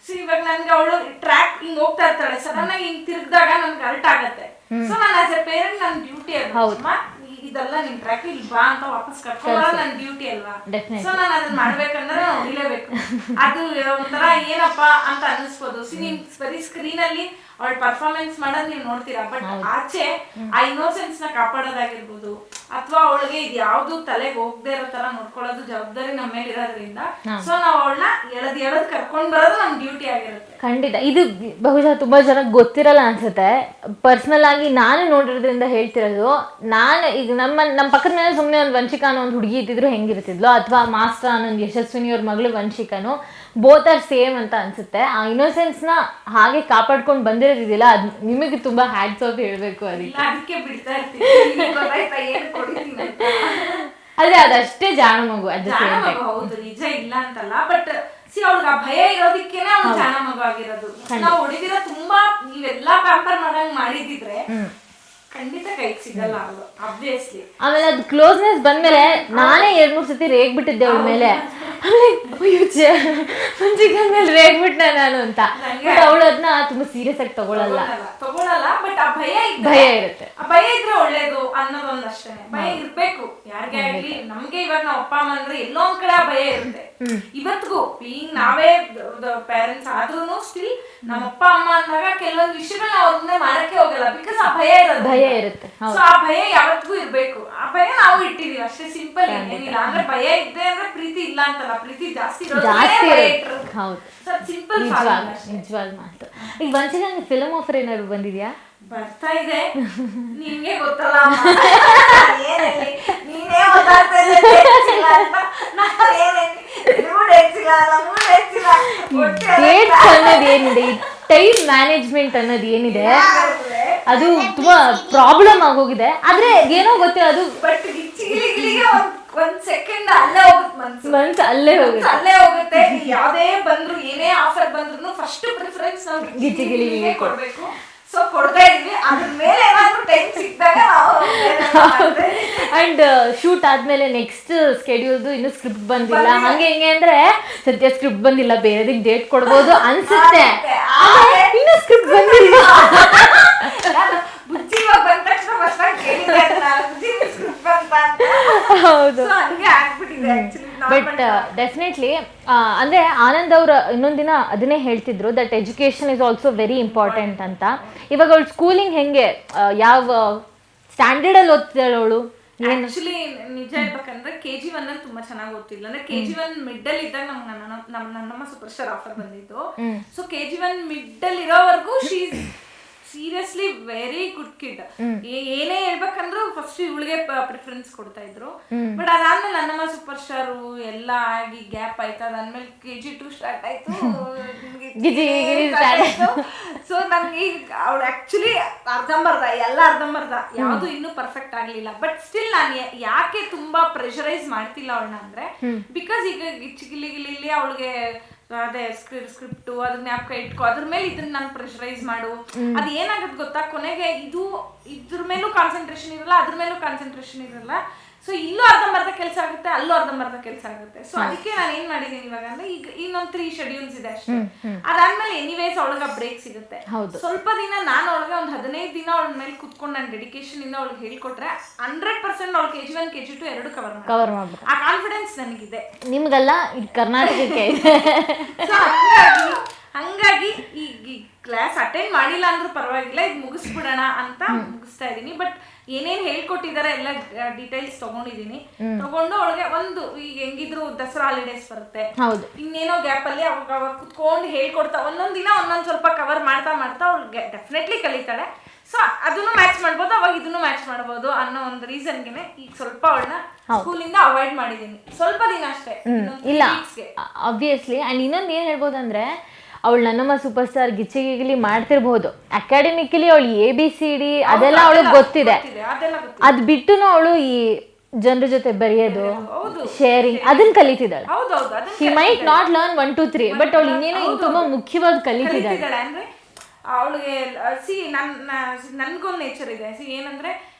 ಸೊ ಇವಾಗ ನನ್ಗೆ ಅವಳು ಟ್ರ್ಯಾಕ್ ಹಿಂಗ್ ಹೋಗ್ತಾ ಇರ್ತಾಳೆ, ಸಡನ್ ಆಗಿ ಹಿಂಗ್ ತಿರ್ಗಿದಾಗ ನನ್ಗೆ ಅರ್ಟ್ ಆಗತ್ತೆ. ಸೊ ನಾನು ಆಸ್ ಎ ಪೇರೆಂಟ್ ನನ್ ಡ್ಯೂಟಿ ಅಲ್ವಾ, ಇದೆಲ್ಲ ನಿನ್ ಟ್ರ್ಯಾಕ್ ಇಲ್ಲಿ ಬಾ ಅಂತ ವಾಪಸ್ ಕರ್ಕೊಂಡ್ಬರೋ ನನ್ ಡ್ಯೂಟಿ ಅಲ್ವಾ. ಸೊ ನಾನು ಅದನ್ನ ಮಾಡ್ಬೇಕಂದ್ರೆ ನಾನು ಹೊಡಿಲೇಬೇಕು. ಅದು ಒಂಥರ ಏನಪ್ಪಾ ಅಂತ ಅನ್ನಿಸ್ಬೋದು. ನೀನ್ ಬರೀ ಸ್ಕ್ರೀನ್ ಅಲ್ಲಿ ಅವಳ ಪರ್ಫಾರ್ಮೆನ್ಸ್ ಮಾಡೋದ್ ನೀವ್ ನೋಡ್ತೀರಾ, ಬಟ್ ಆಚೆ ಆ ಇನ್ನೋಸೆನ್ಸ್ ನ ಕಾಪಾಡೋದಾಗಿರ್ಬೋದು, ಅಥವಾ ಅವಳಿಗೆ ಇದು ಯಾವ್ದು ತಲೆಗೆ ಹೋಗದೆ ಇರೋ ತರ ನೋಡ್ಕೊಳ್ಳೋದು ಜವಾಬ್ದಾರಿ ನಮ್ಮ ಮೇಲೆ ಇರೋದ್ರಿಂದ ಸೊ ನಾವ್ ಅವಳನ್ನ ಎಳದ್ ಕರ್ಕೊಂಡ್ ಬರೋದು ನಮ್ ಡ್ಯೂಟಿ ಆಗಿರುತ್ತೆ. ಖಂಡಿತ. ಇದು ಬಹುಶಃ ತುಂಬಾ ಜನಕ್ಕೆ ಗೊತ್ತಿರಲ್ಲ ಅನ್ಸುತ್ತೆ. ಪರ್ಸನಲ್ ಆಗಿ ನಾನು ನೋಡಿರೋದ್ರಿಂದ ಹೇಳ್ತಿರೋದು. ನಾನು ಈಗ ನಮ್ಮ ಪಕ್ಕದ ಮೇಲೆ ಸುಮ್ಮನೆ ಒಂದು ವಂಶಿಕಾ ಅನ್ನೋ ಒಂದು ಹುಡುಗಿ ಇದ್ದಿದ್ರು ಹೆಂಗಿರ್ತಿದ್ಲು, ಅಥವಾ ಮಾಸ್ಟರ್ ಅನ್ನೋ ಯಶಸ್ವಿನಿ ಅವ್ರ ಮಗಳು ವಂಶಿಕಾನು, ಬೋತ್ ಆರ್ ಸೇಮ್ ಅಂತ ಅನ್ಸುತ್ತೆ. ಆ ಇನ್ನೋಸೆನ್ಸ್ನ ಹಾಗೆ ಕಾಪಾಡ್ಕೊಂಡು ಬಂದಿರೋದಿಲ್ಲ, ಅದು ನಿಮಗೆ ತುಂಬಾ ಹ್ಯಾಟ್ಸ್ ಆಫ್ ಹೇಳ್ಬೇಕು. ಅದಕ್ಕೆ ಬಿಡ್ತಾ ಇರ್ತೀನಿ. ಅದೇ ಅದಷ್ಟೇ ಜಾಣ ಮಗು. ಹೌದು, ನಿಜ ಇಲ್ಲ ಅಂತಲ್ಲ, ಬಟ್ ಅವ್ಳಿಗೆ ಆ ಭಯ ಇರೋದಕ್ಕೇನೆ ಅವ್ಳು ಜಾಣ ಮಗು ಆಗಿರೋದು. ನಾವು ಹೊಡಿದಿರೋ ತುಂಬಾ ನೀವೆಲ್ಲಾ ಪ್ಯಾಂಪರ್ ಮಾಡಂಗ್ ಮಾಡಿದಿದ್ರೆ ಖಂಡಿತ ಕೈಗೆ ಸಿಗಲ್ಲ ಅವಳು, ಆಬ್ವಿಯಸ್ಲಿ. ಆಮೇಲೆ ಅದು ಕ್ಲೋಸ್ನೆಸ್ ಬಂದ್ಮೇಲೆ ನಾನೇ 2-3 ಸತಿ ರೇಗ್ಬಿಟ್ಟಿದ್ದೆ ಅವಳ ಮೇಲೆ. ವಂಶಿಕಾ ಮೇಲೆ ರೇಗ್ಬಿಟ್ಟೆ ನಾನು ಅಂತ. ಬಟ್ ಅವಳು ಅದನ್ನ ತುಂಬಾ ಸೀರಿಯಸ್ ಆಗಿ ತಗೊಳಲ್ಲ, ಬಟ್ ಆ ಭಯ ಇರುತ್ತೆ. ಆ ಭಯ ಇದ್ರೆ ಒಳ್ಳೇದು ಅನ್ನೋದೊಂದು ಅಷ್ಟೇ. ಭಯ ಇರ್ಬೇಕು ಯಾರಿಗೇ ಆಗ್ಲಿ. ನಮ್ಗೆ ಇವಾಗ ನಾವ್ ಅಪ್ಪ ಅಮ್ಮ ಅಂದ್ರೆ ಎಲ್ಲೋ ಒಂದ್ ಕಡೆ ಆ ಭಯ ಇರುತ್ತೆ. ಇವತ್ತಿಗೂ ಬೀಯಿಂಗ್ ನಾವೇ ಪೇರೆಂಟ್ಸ್ ಆದ್ರೂ ಸ್ಟಿಲ್ ನಮ್ಮ ಅಪ್ಪ ಅಮ್ಮ ಅಂದಾಗ ಕೆಲವೊಂದು ವಿಷಯಗಳನ್ನ ಅವ್ರ ಮುಂದೆ ಮಾಡಕ್ಕೆ ಹೋಗಲ್ಲ, ಬಿಕಾಸ್ ಆ ಭಯ ಇರುತ್ತೆ. ಸೊ ಆ ಭಯ ಯಾವತ್ತಿಗೂ ಇರ್ಬೇಕು. ಆ ಭಯ ನಾವು ಇಟ್ಟಿದೀವಿ ಅಷ್ಟೇ, ಸಿಂಪಲ್. ಏನಿಲ್ಲ ಅಂದ್ರೆ ಭಯ ಇದೆ ಅಂದ್ರೆ ಪ್ರೀತಿ ಇಲ್ಲ ಅಂತಲ್ಲ, ಪ್ರೀತಿ ಜಾಸ್ತಿ ಸಿಂಪಲ್. ನಿಜವಾದ ಮಾತು. ಈಗ ವಂಶಿಕಾ ಫಿಲ್ಮ್ ಆಫರ್ ಏನಾದ್ರು ಬಂದಿದ್ಯಾ? ಬರ್ತಾ ಇದೆ, ನಿಮ್ಗೆ ಗೊತ್ತಲ್ಲ, ನೀನೇ ಟ್ರಿಕ್ಸ್ ಅನ್ನೋದು ಏನಿದೆ, ಈ ಟೈಮ್ ಮ್ಯಾನೇಜ್ಮೆಂಟ್ ಅನ್ನೋದು ಏನಿದೆ ಅದು ತುಂಬಾ ಪ್ರಾಬ್ಲಮ್ ಆಗೋಗಿದೆ. ಆದ್ರೆ ಏನೋ ಗೊತ್ತಿಲ್ಲ ಅದು ಬಟ್ ಒಂದ್ ಸೆಕೆಂಡ್ ಅಲ್ಲೇ ಹೋಗುತ್ತೆ ಮನ್ಸು ಅಲ್ಲೇ ಹೋಗುತ್ತೆ. ಯಾವ್ದೇ ಬಂದ್ರು ಏನೇ ಆಫರ್ ಬಂದ್ರು ಫಸ್ಟ್ ಪ್ರಿಫರೆನ್ಸ್ ನಾವು ಗಿಚ್ಚಿಗಿಲಿಗೆ ಕೊಡ್ಬೇಕು. ಸೊ ಕೊಡ್ತಾ ಇದ್ವಿ, ಅದ್ರ ಮೇಲೆ ಏನಾದ್ರು ಟೈಮ್ ಸಿಕ್ಕಿದಾಗ ಅಂಡ್ ಶೂಟ್ ಆದ್ಮೇಲೆ ನೆಕ್ಸ್ಟ್ ಸ್ಕೆಡ್ಯೂಲ್ದು ಇನ್ನು ಸ್ಕ್ರಿಪ್ಟ್ ಬಂದಿಲ್ಲ ಹಂಗೆ ಹಿಂಗೆ ಅಂದ್ರೆ ಸದ್ಯ ಸ್ಕ್ರಿಪ್ಟ್ ಬಂದಿಲ್ಲ, ಬೇರೆದಕ್ಕೆ ಡೇಟ್ ಕೊಡ್ಬೋದು ಅನ್ಸುತ್ತೆ, ಇನ್ನು ಸ್ಕ್ರಿಪ್ಟ್ ಬಂದಿಲ್ಲ. ಬುಜ್ಜಿ ಬಂದ ತಕ್ಷಣ ಫಸ್ಟ್ ಕೇಳಿದ್ದೆ ಹೌದು. ಹಂಗೆ ಆಗ್ಬಿಟ್ಟಿದೆ ಆಕ್ಚುಲಿ. ಬಟ್ ಡೆಫಿನೆಟ್ಲಿ ಅಂದ್ರೆ ಆನಂದ್ ಅವ್ರು ಇನ್ನೊಂದ್ ದಿನ ಅದನ್ನೇ ಹೇಳ್ತಿದ್ರು that education is also very important ಅಂತ. ಇವಾಗ ಅವಳು ಸ್ಕೂಲಿಂಗ್ ಹೆಂಗೆ ಯಾವ ಸ್ಟ್ಯಾಂಡರ್ಡ್ ಅಲ್ಲಿ ಓದ್ತಿದ್ದಾಳೆ ಅವಳು? ಆಕ್ಚುಲಿ ನಿಜ ಹೇಳ್ಬೇಕಂದ್ರೆ KG1 ಅಲ್ಲಿ ತುಂಬಾ ಚೆನ್ನಾಗಿ ಓದ್ತಿಲ್ಲ. ಅಂದ್ರೆ KG1 ಮಿಡ್ ಅಲ್ಲಿ ಇದ್ದಾಗ ನನ್ನಮ್ಮ ಸೂಪರ್ ಸ್ಟಾರ್ ಆಫರ್ ಬಂದಿತ್ತು. ಸೊ KG1 ಮಿಡ್ ಅಲ್ಲಿ ಇರೋವರೆಗೂ ಶೀ ಸೀರಿಯಸ್ಲಿ ವೆರಿ ಗುಡ್ ಕಿಡ್. ಏನೇ ಹೇಳ್ಬೇಕಂದ್ರು ಫಸ್ಟ್ ಇವಳಿಗೆ ಪ್ರಿಫರೆನ್ಸ್ ಕೊಡ್ತಾ ಇದ್ರು. ಬಟ್ ಅದಾದ್ಮೇಲೆ ನನ್ನಮ್ಮ ಸೂಪರ್ ಸ್ಟಾರ್ ಎಲ್ಲ ಆಗಿ ಗ್ಯಾಪ್ ಆಯ್ತು. ಅದಾದ್ಮೇಲೆ KG2 ಸ್ಟಾರ್ಟ್ ಆಯ್ತು. ಸೊ ನನ್ಗೆ ಅವಳು ಆಕ್ಚುಲಿ ಅರ್ಧಂಬರ್ಧ ಯಾವ್ದು ಇನ್ನೂ ಪರ್ಫೆಕ್ಟ್ ಆಗ್ಲಿಲ್ಲ. ಬಟ್ ಸ್ಟಿಲ್ ನಾನು ಯಾಕೆ ತುಂಬಾ ಪ್ರೆಷರೈಸ್ ಮಾಡ್ತಿಲ್ಲ ಅವಳನ್ನ ಅಂದ್ರೆ ಬಿಕಾಸ್ ಈಗ ಗಿಲಿ ಅವಳಿಗೆ ಅದೇ ಸ್ಕ್ರಿಪ್ಟ್ ಅದ್ರ ಜ್ಞಾಪಕ ಇಟ್ಕೊ, ಅದ್ರ ಮೇಲೆ ಇದನ್ನ ನಾನು ಪ್ರೆಷರೈಸ್ ಮಾಡು. ಅದ್ ಏನಾಗತ್ ಗೊತ್ತಾ, ಕೊನೆಗೆ ಇದ್ರ ಮೇಲೂ ಕಾನ್ಸಂಟ್ರೇಷನ್ ಇರಲ್ಲ, ಅದ್ರ ಮೇಲೂ ಕಾನ್ಸಂಟ್ರೇಷನ್ ಇರಲ್ಲ. ಸೊ ಇಲ್ಲೂ ಅರ್ಧಂಬರ್ಧ ಕೆಲಸ ಆಗುತ್ತೆ, ಅಲ್ಲೂ ಅರ್ಧಂಬರ್ಧ ಕೆಲಸ ಆಗುತ್ತೆ. ಸೊ ಅದಕ್ಕೆ ನಾನು ಏನ್ ಮಾಡಿದೀನಿ ಇವಾಗ ಅಂದ್ರೆ ಈಗ ಇನ್ನೊಂದ್ 3 ಶೆಡ್ಯೂಲ್ಸ್ ಇದೆ ಅಷ್ಟೇ. ಅದಾದ್ಮೇಲೆ ಎನಿವೇಸ್ ಅವಳಿಗೆ ಬ್ರೇಕ್ ಸಿಗುತ್ತೆ. ಸ್ವಲ್ಪ ದಿನ ನಾನು ಅವಳಿಗೆ ಒಂದು 15 ದಿನ ಅವಳ ಮೇಲೆ ಕುತ್ಕೊಂಡು ನಾನು ಡೆಡಿಕೇಶನ್ ಇಂದ ಅವಳಿಗೆ ಹೇಳ್ಕೊಟ್ರೆ 100% ಅವಳು KG1 KG2 ಎರಡು ಕವರ್ ಮಾಡ್ಬೇಕು. ಆ ಕಾನ್ಫಿಡೆನ್ಸ್ ನನಗಿದೆ. ನಿಮ್ಗಲ್ಲ, ಇದು ಕರ್ನಾಟಕಕ್ಕೆ. ಸೊ ಹಂಗಾಗಿ ಈ ಕ್ಲಾಸ್ ಅಟೆಂಡ್ ಮಾಡಿಲ್ಲ ಅಂದ್ರೂ ಪರವಾಗಿಲ್ಲ, ಇದು ಮುಗಿಸ್ಬಿಡೋಣ ಅಂತ ಮುಗಿಸ್ತಾ ಇದೀನಿ. ಬಟ್ ಏನೇನ್ ಹೇಳ್ಕೊಟ್ಟಿದ್ದಾರೆ ಎಲ್ಲ ಡೀಟೇಲ್ಸ್ ತಗೊಂಡಿದೀನಿ. ತಗೊಂಡು ಅವಳಿಗೆ ಈಗ ಹೆಂಗಿದ್ರು ದಸರಾ ಹಾಲಿಡೇಸ್ ಬರುತ್ತೆ, ಇನ್ನೇನೋ ಗ್ಯಾಪ್ ಅಲ್ಲಿ ಅವಾಗ ಕುತ್ಕೊಂಡು ಹೇಳ್ಕೊಡ್ತಾ ಒಂದೊಂದ್ ದಿನ ಒಂದೊಂದ್ ಸ್ವಲ್ಪ ಕವರ್ ಮಾಡ್ತಾ ಅವಳಿಗೆ ಡೆಫಿನೆಟ್ಲಿ ಕಲಿತಾಳೆ. ಸೊ ಅದನ್ನು ಮ್ಯಾಚ್ ಮಾಡ್ಬೋದು, ಅವಾಗ ಇದನ್ನು ಮ್ಯಾಚ್ ಮಾಡ್ಬೋದು ಅನ್ನೋ ಒಂದು ರೀಸನ್ಗೆ ಈಗ ಸ್ವಲ್ಪ ಅವಳನ್ನ ಸ್ಕೂಲಿಂದ ಅವಾಯ್ಡ್ ಮಾಡಿದೀನಿ ಸ್ವಲ್ಪ ದಿನ ಅಷ್ಟೇ. ಇಲ್ಲ ಆಬ್ವಿಯಸ್ಲಿ. ಅಂಡ್ ಇನ್ನೊಂದು ಏನ್ ಹೇಳ್ಬೋದಂದ್ರೆ ಅವಳು ನನ್ನಮ್ಮ ಸೂಪರ್ ಸ್ಟಾರ್ ಗಿಚ್ಚಿಗಿಲಿ ಮಾಡ್ತಿರ್ಬೋದು, ಅಕಾಡೆಮಿಕಲಿ ಅವಳು ABCD ಅದೆಲ್ಲ ಅವಳಿಗೆ ಗೊತ್ತಿದೆ. ಅದ್ ಬಿಟ್ಟುನು ಅವಳು ಈ ಜನರ ಜೊತೆ ಬರೆಯೋದು, ಶೇರಿಂಗ್ ಅದನ್ನ ಕಲಿತಿದ್ದಾಳೆ. She might not learn 1 2 3 but ಅವಳು ಇನ್ನೇನೋ ತುಂಬಾ ಮುಖ್ಯವಾಗಿ ಕಲಿತಿದ್ದಾಳೆ. ಅಂದ್ರೆ ಅವಳಿಗೆ ನನ್ಗೊಂದು ನೇಚರ್ ಇದೆ. ಏನಂದ್ರೆ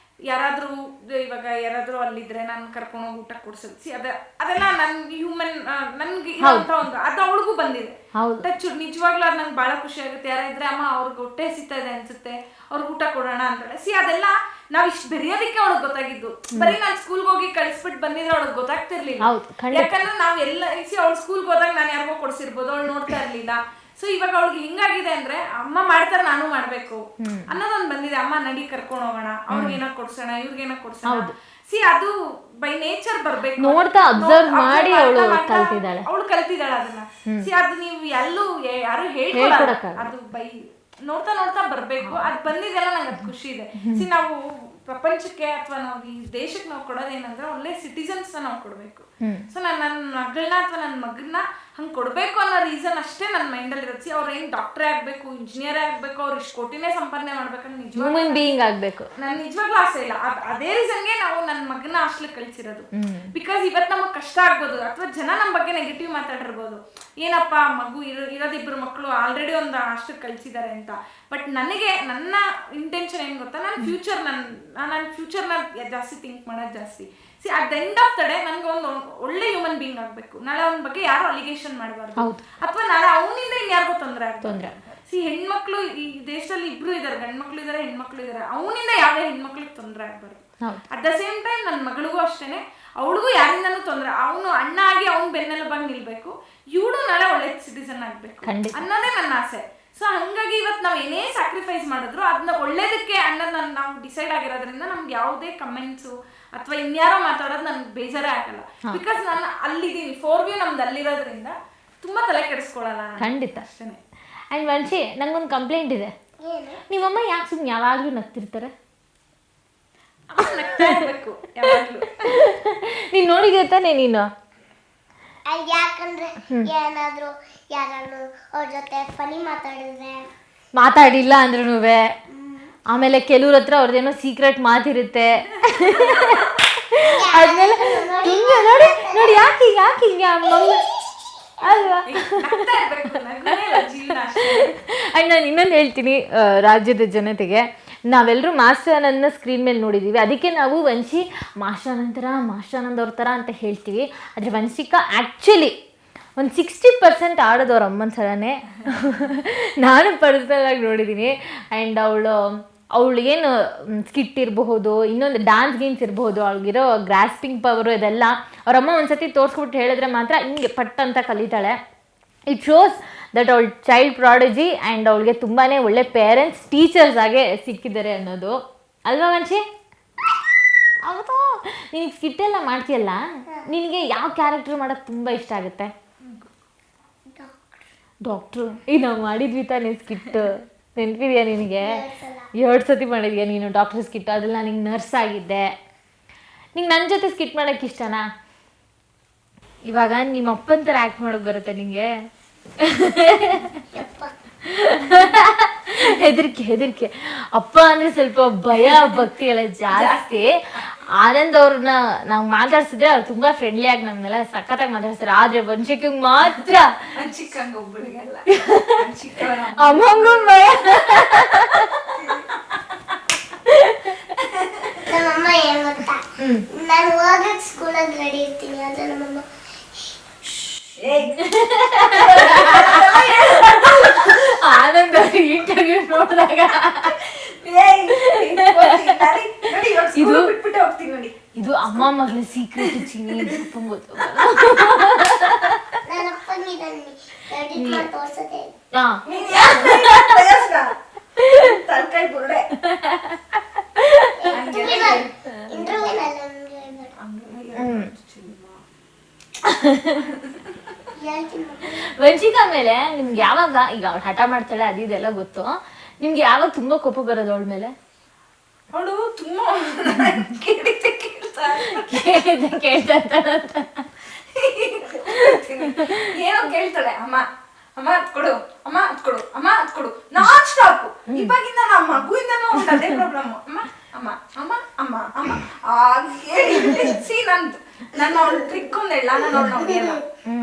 ಯಾರಾದ್ರೂ ಅಲ್ಲಿದ್ರೆ ನಾನು ಕರ್ಕೊಂಡು ಹೋಗಿ ಊಟ ಕೊಡ್ಸೋದು, ಅದೆಲ್ಲ ನನ್ ಹ್ಯೂಮನ್ ನನ್ಗೆ ಇರೋಂತ ಒಂದು ಅದು ಅವಳಿಗೂ ಬಂದಿದೆ ಟಚ್. ನಿಜವಾಗ್ಲೂ ಅದು ನಂಗೆ ಬಹಳ ಖುಷಿ ಆಗುತ್ತೆ. ಯಾರಿದ್ರೆ ಅಮ್ಮ ಅವ್ರಿಗೆ ಹೊಟ್ಟೆ ಹಸಿತಾ ಇದೆ ಅನ್ಸುತ್ತೆ, ಅವ್ರಿಗೆ ಊಟ ಕೊಡೋಣ ಅಂತಾಳೆ. ಅದೆಲ್ಲ ನಾವ್ ಇಷ್ಟು ಬೆರೆಯೋದಕ್ಕೆ ಅವಳಿಗೆ ಗೊತ್ತಾಗಿದ್ದು. ಬರೀ ನಾನು ಸ್ಕೂಲ್ಗೆ ಹೋಗಿ ಕಳಿಸ್ಬಿಟ್ಟು ಬಂದಿದ್ರೆ ಅವಳಿಗೆ ಗೊತ್ತಾಗ್ತಿರ್ಲಿಲ್ಲ. ಯಾಕಂದ್ರೆ ನಾವ್ ಎಲ್ಲ ಅವಳು ಸ್ಕೂಲ್ಗೆ ಹೋದಾಗ ನಾನು ಯಾರಿಗೋ ಕೊಡ್ಸಿರ್ಬೋದು, ಅವಳು ನೋಡ್ತಾ ಇರ್ಲಿಲ್ಲ. ಸೊ ಇವಾಗ ಅವಳಿಗೆ ಹಿಂಗಾಗಿದೆ ಅಂದ್ರೆ ಅಮ್ಮ ಮಾಡ್ತಾರೆ ನಾನು ಮಾಡ್ಬೇಕು ಅನ್ನೋದೊಂದು ಬಂದಿದೆ. ಅಮ್ಮ ನಡಿ ಕರ್ಕೊಂಡು ಹೋಗೋಣ, ಅವ್ರಿಗೇನೋ ಕೊಡ್ಸೋಣ, ಇವ್ರಿಗೇನೋ ಕೊಡ್ಸೋಣ. ಅದು ಬೈ ನೇಚರ್ ಬರ್ಬೇಕು. ನೋಡ್ತಾ ಅಬ್ಸರ್ವ್ ಮಾಡಿ ಅವಳು ಕಲ್ತಿದ್ದಾಳೆ ಅದನ್ನ. ಅದು ನೀವು ಎಲ್ಲೂ ಯಾರು ಹೇಳ್ಕೊಡಲ್ಲ, ಅದು ಬೈ ನೋಡ್ತಾ ಬರ್ಬೇಕು. ಅದ್ ಬಂದಿದೆಲ್ಲ ನಂಗೆ ಅದು ಖುಷಿ ಇದೆ. ನಾವು ಪ್ರಪಂಚಕ್ಕೆ ಅಥವಾ ನಾವು ಈ ದೇಶಕ್ಕೆ ನಾವು ಕೊಡೋದೇನಂದ್ರೆ ಒಳ್ಳೆ ಸಿಟಿಸನ್ಸ್ ನಾವು ಕೊಡ್ಬೇಕು. ಸೊ ನನ್ನ ಮಗಳನ್ನ ಅಥವಾ ನನ್ನ ಮಗನ್ನ ಹಂಗೆ ಕೊಡ್ಬೇಕು ಅನ್ನೋ ರೀಸನ್ ಅಷ್ಟೇ ನನ್ನ ಮೈಂಡಲ್ಲಿ ಇರುತ್ತೆ. ಅವ್ರು ಏನ್ ಡಾಕ್ಟ್ರೇ ಆಗ್ಬೇಕು, ಇಂಜಿನಿಯರೇ ಆಗ್ಬೇಕು, ಅವ್ರು ಇಷ್ಟು ಕೋಟಿನೇ ಸಂಪಾದನೆ ಮಾಡ್ಬೇಕಂತ ನನ್ ನಿಜವಾಗ್ಲೂ ಆಸೆ ಇಲ್ಲ. ಅದೇ ರೀಸನ್ಗೆ ನಾವು ನನ್ನ ಮಗನ ಹಾಸ್ಟೆಲ್ ಕಳ್ಸಿರೋದು. ಬಿಕಾಸ್ ಇವತ್ತು ನಮಗ್ ಕಷ್ಟ ಆಗ್ಬೋದು ಅಥವಾ ಜನ ನಮ್ಮ ಬಗ್ಗೆ ನೆಗೆಟಿವ್ ಮಾತಾಡಿರ್ಬೋದು, ಏನಪ್ಪಾ ಮಗು ಇರೋದಿಬ್ರು ಮಕ್ಕಳು ಆಲ್ರೆಡಿ ಒಂದು ಹಾಸ್ಟೆಲ್ ಕಳ್ಸಿದ್ದಾರೆ ಅಂತ. ಬಟ್ ನನಗೆ ನನ್ನ ಇಂಟೆನ್ಷನ್ ಏನ್ ಗೊತ್ತಾ, ನನ್ನ ಫ್ಯೂಚರ್ನ ಜಾಸ್ತಿ ಥಿಂಕ್ ಮಾಡೋದು ಜಾಸ್ತಿ. At the end of the day ನನ್ಗೆ ಒಂದು ಒಳ್ಳೆ ಹ್ಯೂಮನ್ ಬೀಯಿಂಗ್ ಆಗ್ಬೇಕು. ನಾಳೆ ಅವನ ಬಗ್ಗೆ ಯಾರು ಅಲಿಗೇಷನ್ ಮಾಡಬಾರ್ದು, ಅಥವಾ ನಾಳೆ ಅವನಿಂದ ಇನ್ಯಾರಿಗೋ ತೊಂದರೆ ಆಗ್ತದೆ. ಹೆಣ್ಮಕ್ಳು ಈ ದೇಶದಲ್ಲಿ ಇಬ್ರು ಇದಾರೆ, ಗಂಡ್ಮಕ್ಳು ಇದಾರೆ, ಹೆಣ್ಮಕ್ಳು ಇದಾರೆ. ಅವನಿಂದ ಯಾವುದೇ ಹೆಣ್ಮಕ್ಳಿಗೆ ತೊಂದರೆ ಆಗ್ಬಾರ್ದು. ಅಟ್ ದ ಸೇಮ್ ಟೈಮ್ ನನ್ನ ಮಗಳಿಗೂ ಅಷ್ಟೇನೆ, ಅವಳಿಗೂ ಯಾರಿಂದನೂ ತೊಂದರೆ, ಅವನು ಅಣ್ಣ ಆಗಿ ಅವ್ನು ಬೆನ್ನೆಲುಬಾಗಿ ನಿಲ್ಬೇಕು, ಇವಳು ನಾಳೆ ಒಳ್ಳೆ ಸಿಟಿಸನ್ ಆಗ್ಬೇಕು ಅನ್ನೋದೇ ನನ್ನ ಆಸೆ. ಸೊ ಹಂಗಾಗಿ ಇವತ್ತು ನಾವು ಏನೇ ಸ್ಯಾಕ್ರಿಫೈಸ್ ಮಾಡಿದ್ರು ಅದನ್ನ ಒಳ್ಳೇದಕ್ಕೆ ಅನ್ನೋದು ನಾವು ಡಿಸೈಡ್ ಆಗಿರೋದ್ರಿಂದ ನಮ್ಗೆ ಯಾವುದೇ ಕಮೆಂಟ್ಸು ಅಥವಾ ಇನ್ಯಾರೋ ಮಾತಾಡೋದು ನನ್ಗೆ ಬೇಜಾರೇ ಆಗಲ್ಲ. ಬಿಕಾಸ್ ನಾನು ಅಲ್ಲಿದ್ದೀನಿ, 4 ವ್ಯೂ ನಮ್ದು ಅಲ್ಲಿರೋದ್ರಿಂದ ತುಂಬಾ ತಲೆ ಕೆಡಿಸ್ಕೊಳ್ಳಲ್ಲ. ಖಂಡಿತ ಅಷ್ಟೇ. ಅಂಡ್ ವಂಶಿ, ನಂಗೊಂದು ಕಂಪ್ಲೇಂಟ್ ಇದೆ. ನೀವಮ್ಮ ಯಾಕೆ ಸುಮ್ಮನೆ ಯಾವಾಗ್ಲೂ ನಗ್ತಿರ್ತಾರೆ? ನಗ್ತಾ ಇರ್ಬೇಕು ಯಾವಾಗ್ಲೂ. ನೀನ್ ನೋಡಿದ್ಯಾ ತಾನೇ ನೀನು? ಯಾಕಂದ್ರೆ ಏನಾದ್ರು ಯಾರು ಅವ್ರ ಜೊತೆ ಫನಿ ಮಾತಾಡಿಲ್ಲ ಅಂದ್ರೂ ಆಮೇಲೆ ಕೆಲವ್ರ ಹತ್ರ ಅವ್ರದ್ದೇನೋ ಸೀಕ್ರೆಟ್ ಮಾತಿರುತ್ತೆ. ಆದ್ಮೇಲೆ ಹಿಂಗೆ ನೋಡಿ ನೋಡಿ ಯಾಕೆ ಹಿಂಗೆ ಅಲ್ವಾ. ಆ್ಯಂಡ್ ನಾನು ಇನ್ನೊಂದು ಹೇಳ್ತೀನಿ ರಾಜ್ಯದ ಜನತೆಗೆ, ನಾವೆಲ್ಲರೂ ಮಾಸ್ಟರ್ ಆನಂದನ ಸ್ಕ್ರೀನ್ ಮೇಲೆ ನೋಡಿದ್ದೀವಿ, ಅದಕ್ಕೆ ನಾವು ವಂಶಿ ಮಾಸ್ಟರ್ ಆನಂದ್ ಅವ್ರ ಥರ ಅಂತ ಹೇಳ್ತೀವಿ. ಆದರೆ ವಂಶಿಕಾ ಆ್ಯಕ್ಚುಲಿ ಒಂದು 60% ಆಡೋದು ಅವ್ರ ಅಮ್ಮನ ಥರನೇ. ನಾನು ಪರ್ಸನಲಾಗಿ ನೋಡಿದ್ದೀನಿ. ಆ್ಯಂಡ್ ಅವಳು ಏನು ಸ್ಕಿಟ್ ಇರಬಹುದು, ಇನ್ನೊಂದು ಡ್ಯಾನ್ಸ್ ಗೇಮ್ಸ್ ಇರಬಹುದು, ಅವಳಿಗಿರೋ ಗ್ರಾಸ್ಪಿಂಗ್ ಪವರು ಇದೆಲ್ಲ ಅವರಮ್ಮ ಒಂದ್ಸತಿ ತೋರಿಸ್ಬಿಟ್ಟು ಹೇಳಿದ್ರೆ ಮಾತ್ರ ಹಿಂಗೆ ಪಟ್ ಅಂತ ಕಲಿತಾಳೆ. ಇಟ್ ಶೋಸ್ ದಟ್ ಅವಳು ಚೈಲ್ಡ್ ಪ್ರಾಡಜಿ ಆ್ಯಂಡ್ ಅವಳಿಗೆ ತುಂಬಾ ಒಳ್ಳೆ ಪೇರೆಂಟ್ಸ್ ಟೀಚರ್ಸ್ ಆಗಿ ಸಿಕ್ಕಿದ್ದಾರೆ ಅನ್ನೋದು ಅಲ್ವಾ ವಂಶಿ? ಹೌದು. ನಿನಗೆ ಸ್ಕಿಟ್ ಎಲ್ಲ ಮಾಡ್ತೀಯಲ್ಲ, ನಿನಗೆ ಯಾವ ಕ್ಯಾರೆಕ್ಟರ್ ಮಾಡೋಕ್ಕೆ ತುಂಬ ಇಷ್ಟ ಆಗುತ್ತೆ? ಡಾಕ್ಟ್ರು. ಈಗ ನಾವು ಮಾಡಿದ್ವಿ ತಾನೇ ಸ್ಕಿಟ್, ನೆನಪಿದೆಯಾ ನಿನಗೆ? 2 ಸತಿ ಮಾಡಿದ್ಯಾ ನೀನು ಡಾಕ್ಟರ್ ಸ್ಕಿಟ್. ಅದೆಲ್ಲ ನಿಂಗೆ ನರ್ಸ್ ಆಗಿದ್ದೆ. ನಿಂಗೆ ನನ್ನ ಜೊತೆ ಸ್ಕಿಟ್ ಮಾಡೋಕ್ಕೆ ಇಷ್ಟನಾ? ಇವಾಗ ನಿಮ್ಮ ಅಪ್ಪನ ಥರ ಆ್ಯಕ್ಟ್ ಮಾಡೋಕೆ ಬರುತ್ತೆ ನಿಂಗೆ? ಹೆದರಿಕೆ. ಅಪ್ಪ ಅಂದರೆ ಸ್ವಲ್ಪ ಭಯ ಭಕ್ತಿ ಎಲ್ಲ ಜಾಸ್ತಿ. ಆನಂದ್ ಅವ್ರನ್ನ ನಾವು ಮಾತಾಡ್ಸಿದ್ರೆ ಅವ್ರು ತುಂಬಾ ಫ್ರೆಂಡ್ಲಿ ಆಗಿ ನಮ್ನೆಲ್ಲ ಸಖತ್ತಾಗಿ ಮಾತಾಡ್ತಾರೆ. ಆದ್ರೆ ವಂಶಿಕಂಗ್ ಮಾತ್ರ ಅಮ್ಮಂಗೂ ಭಯ. ನಮ್ಮಮ್ಮ ಏನ್ ಗೊತ್ತಾ, ನಾನು ಹೋಗಕ್ ಸ್ಕೂಲಲ್ಲಿ ರೆಡಿ ಇರ್ತೀನಿ ಅಂದ್ರೆ ನಮ್ಮಮ್ಮ ಆನಂದ್ ಅವ್ರ ಇಂಟರ್ವ್ಯೂ ನೋಡಿದಾಗ ಇದು ಅಮ್ಮ ಮಗಳ ಸೀಕ್ರೆಟ್ ಚಿನ್ನಿ. ವಂಶಿಕಾ ಮೇಲೆ ನಿಮ್ಗೆ ಯಾವಾಗ, ಈಗ ಅವ್ಳು ಹಠ ಮಾಡ್ತಾಳೆ ಅದು ಇದೆಲ್ಲ ಗೊತ್ತು, ನಿಮ್ಗೆ ಯಾವಾಗ ತುಂಬಾ ಕೋಪ ಬರೋದು ಅವಳ ಮೇಲೆ? ಅವಳು ತುಂಬಾ ಏನೋ ಕೇಳ್ತಾಳೆ, ಅಮ್ಮ ಅಮ್ಮ ಅದ್ಕೊಡು, ಅಮ್ಮ ಅದ್ಕೊಡು, ಅಮ್ಮ ಅದ್ಕೊಡು, ನಾನ್ ಸ್ಟಾಪ್. ಇವಾಗಿಂದ ನಾ ಮಗುವಿಂದನೂ ಅದೇ ಪ್ರಾಬ್ಲಮ್. ಅಮ್ಮ ಅಮ್ಮ ಅಮ್ಮ ಅಮ್ಮ ಅಮ್ಮ ಹೇಳಿ ನಂದು. ನಾನು ಅವಳು ಟ್ರಿಕ್ ಒಂದ್ ಹೇಳ, ನಾನು ಅವಳನ್ನ ಹೊಡಿಯಲ್ಲ,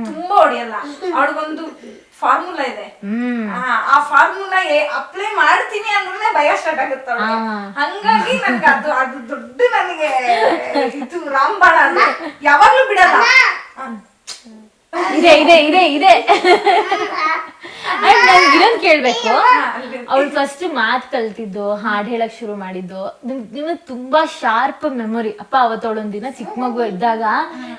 ತುಂಬಾ ಹೊಡಿಯಲ್ಲ. ಅವಳಿಗೊಂದು ಫಾರ್ಮುಲಾ ಇದೆ, ಆ ಫಾರ್ಮುಲಾ ಅಪ್ಲೈ ಮಾಡ್ತೀನಿ ಅಂದ್ರೆ ಭಯ ಸ್ಟಾರ್ಟ್ ಆಗುತ್ತೆ. ಹಂಗಾಗಿ ನನ್ಗೆ ಅದು ದೊಡ್ಡ ನನಗೆ ಇದು ರಾಂಬಾಣ ಅಂದ್ರೆ ಯಾವಾಗ್ಲೂ ಬಿಡಲ್ಲ. ಇದೆ ಇದನ್ ಕೇಳ್ಬೇಕು. ಅವ್ಳು ಫಸ್ಟ್ ಮಾತ್ ಕಲ್ತಿದ್ದು, ಹಾಡ್ ಹೇಳಕ್ ಶುರು ಮಾಡಿದ್ದು, ನಿಮಗ್ ತುಂಬಾ ಶಾರ್ಪ್ ಮೆಮೊರಿ. ಅಪ್ಪ ಅವತ್ತವಳೊಂದಿನ ಚಿಕ್ಕ ಮಗು ಇದ್ದಾಗ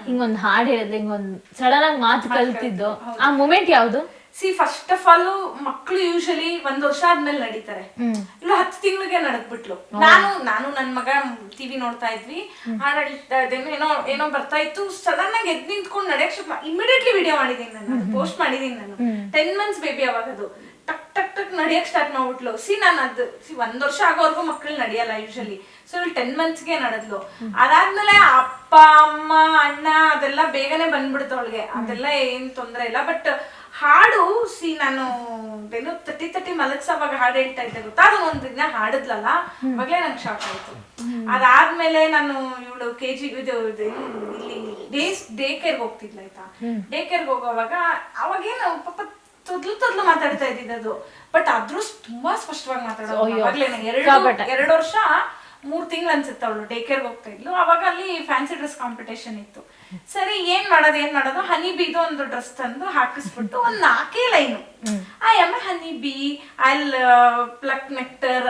ಹಿಂಗೊಂದ್ ಹಾಡ್ ಹೇಳಿದ್ರೆ ಹಿಂಗೊಂದ್ ಸಡನ್ ಆಗಿ ಮಾತು ಕಲ್ತಿದ್ದು, ಆ ಮೂಮೆಂಟ್ ಯಾವ್ದು? ಫಸ್ಟ್ ಆಫ್ ಆಲ್ ಮಕ್ಳು ಯೂಶಲಿ 1 ವರ್ಷ ಆದ್ಮೇಲೆ ನಡೀತಾರೆ, ಇಲ್ಲ 10 ತಿಂಗಳಿಗೆ ನಡದ್ಬಿಟ್ಲು. ನಾನು ನನ್ ಮಗ ಟಿವಿ ನೋಡ್ತಾ ಇದ್ವಿ, ಹಾಡ್ ಹೇಳ್ತಾ ಇದ್ದೇನೆ, ಏನೋ ಬರ್ತಾ ಇತ್ತು. ಸಡನ್ ಆಗಿ ಎದ್ ನಿಂತ್ಕೊಂಡು ನಡೆಯಕ್ ಇಮಿಡಿಯೇಟ್ಲಿ ವಿಡಿಯೋ ಮಾಡಿದೀನಿ, ನಾನು ಪೋಸ್ಟ್ ಮಾಡಿದೀನಿ. ನಾನು 10 months ಬೇಬಿ ಅವಾಗ. ಅದು ಟಕ್ ಟಕ್ ಟಕ್ ನಡಿಯಕ್ ಸ್ಟಾರ್ಟ್ ಮಾಡ್ಬಿಟ್ಲು. ನಾನು 1 ವರ್ಷ ಆಗೋವರೆಗೂ ಮಕ್ಳು ನಡೆಯಲ್ಲ ಯೂಶಲಿ. ಸೊ 10 monthsಗೆ ನಡೆದ್ಲು. ಅದಾದ್ಮೇಲೆ ಅಪ್ಪ ಅಮ್ಮ ಅಣ್ಣ ಅದೆಲ್ಲ ಬೇಗನೆ ಬಂದ್ಬಿಡ್ತು ಅವಳಿಗೆ, ಅದೆಲ್ಲ ಏನ್ ತೊಂದ್ರೆ ಇಲ್ಲ. ಬಟ್ ಹಾಡು ನಾನು ಏನು 30 ಮಲಗ್ಸವಾಗ ಹಾಡು ಹೇಳ್ತಾ ಇದ್ದೆ ಗೊತ್ತಾ, ಅದು ಒಂದ್ ದಿನ ಹಾಡಿದ್ಲಲ್ಲ, ಅವಾಗ್ಲೇ ನಂಗೆ ಶಾಕ್ ಆಯ್ತು. ಅದಾದ್ಮೇಲೆ ನಾನು ಇವಳು KG ಇಲ್ಲಿ ಡೇ ಕೇರ್ಗೆ ಹೋಗ್ತಿದ್ಲ ಆಯ್ತಾ. ಡೇ ಕೇರ್ಗೆ ಹೋಗೋವಾಗ ಅವಾಗೇನು ಪಾಪ ತೊದ್ಲು ಮಾತಾಡ್ತಾ ಇದ್ದಿದ್ದು, ಬಟ್ ಆದ್ರೂ ತುಂಬಾ ಸ್ಪಷ್ಟವಾಗಿ ಮಾತಾಡೋದು. ಅವಾಗ್ಲೇನೆ 2 ವರ್ಷ 3 ತಿಂಗಳು ಅನ್ಸುತ್ತೆ ಅವಳು ಡೇ ಕೇರ್ಗೆ ಹೋಗ್ತಾ ಇದ್ಲು. ಅವಾಗ ಅಲ್ಲಿ ಫ್ಯಾನ್ಸಿ ಡ್ರೆಸ್ ಕಾಂಪಿಟೇಷನ್ ಇತ್ತು. ಸರಿ ಏನ್ ಮಾಡೋದು, ಹನಿ ಬೀದು ಒಂದು ಡ್ರೆಸ್ ತಂದು ಹಾಕಿಸ್ಬಿಟ್ಟು ಒಂದ್ 4 line, I am honey bee, I pluck nectar,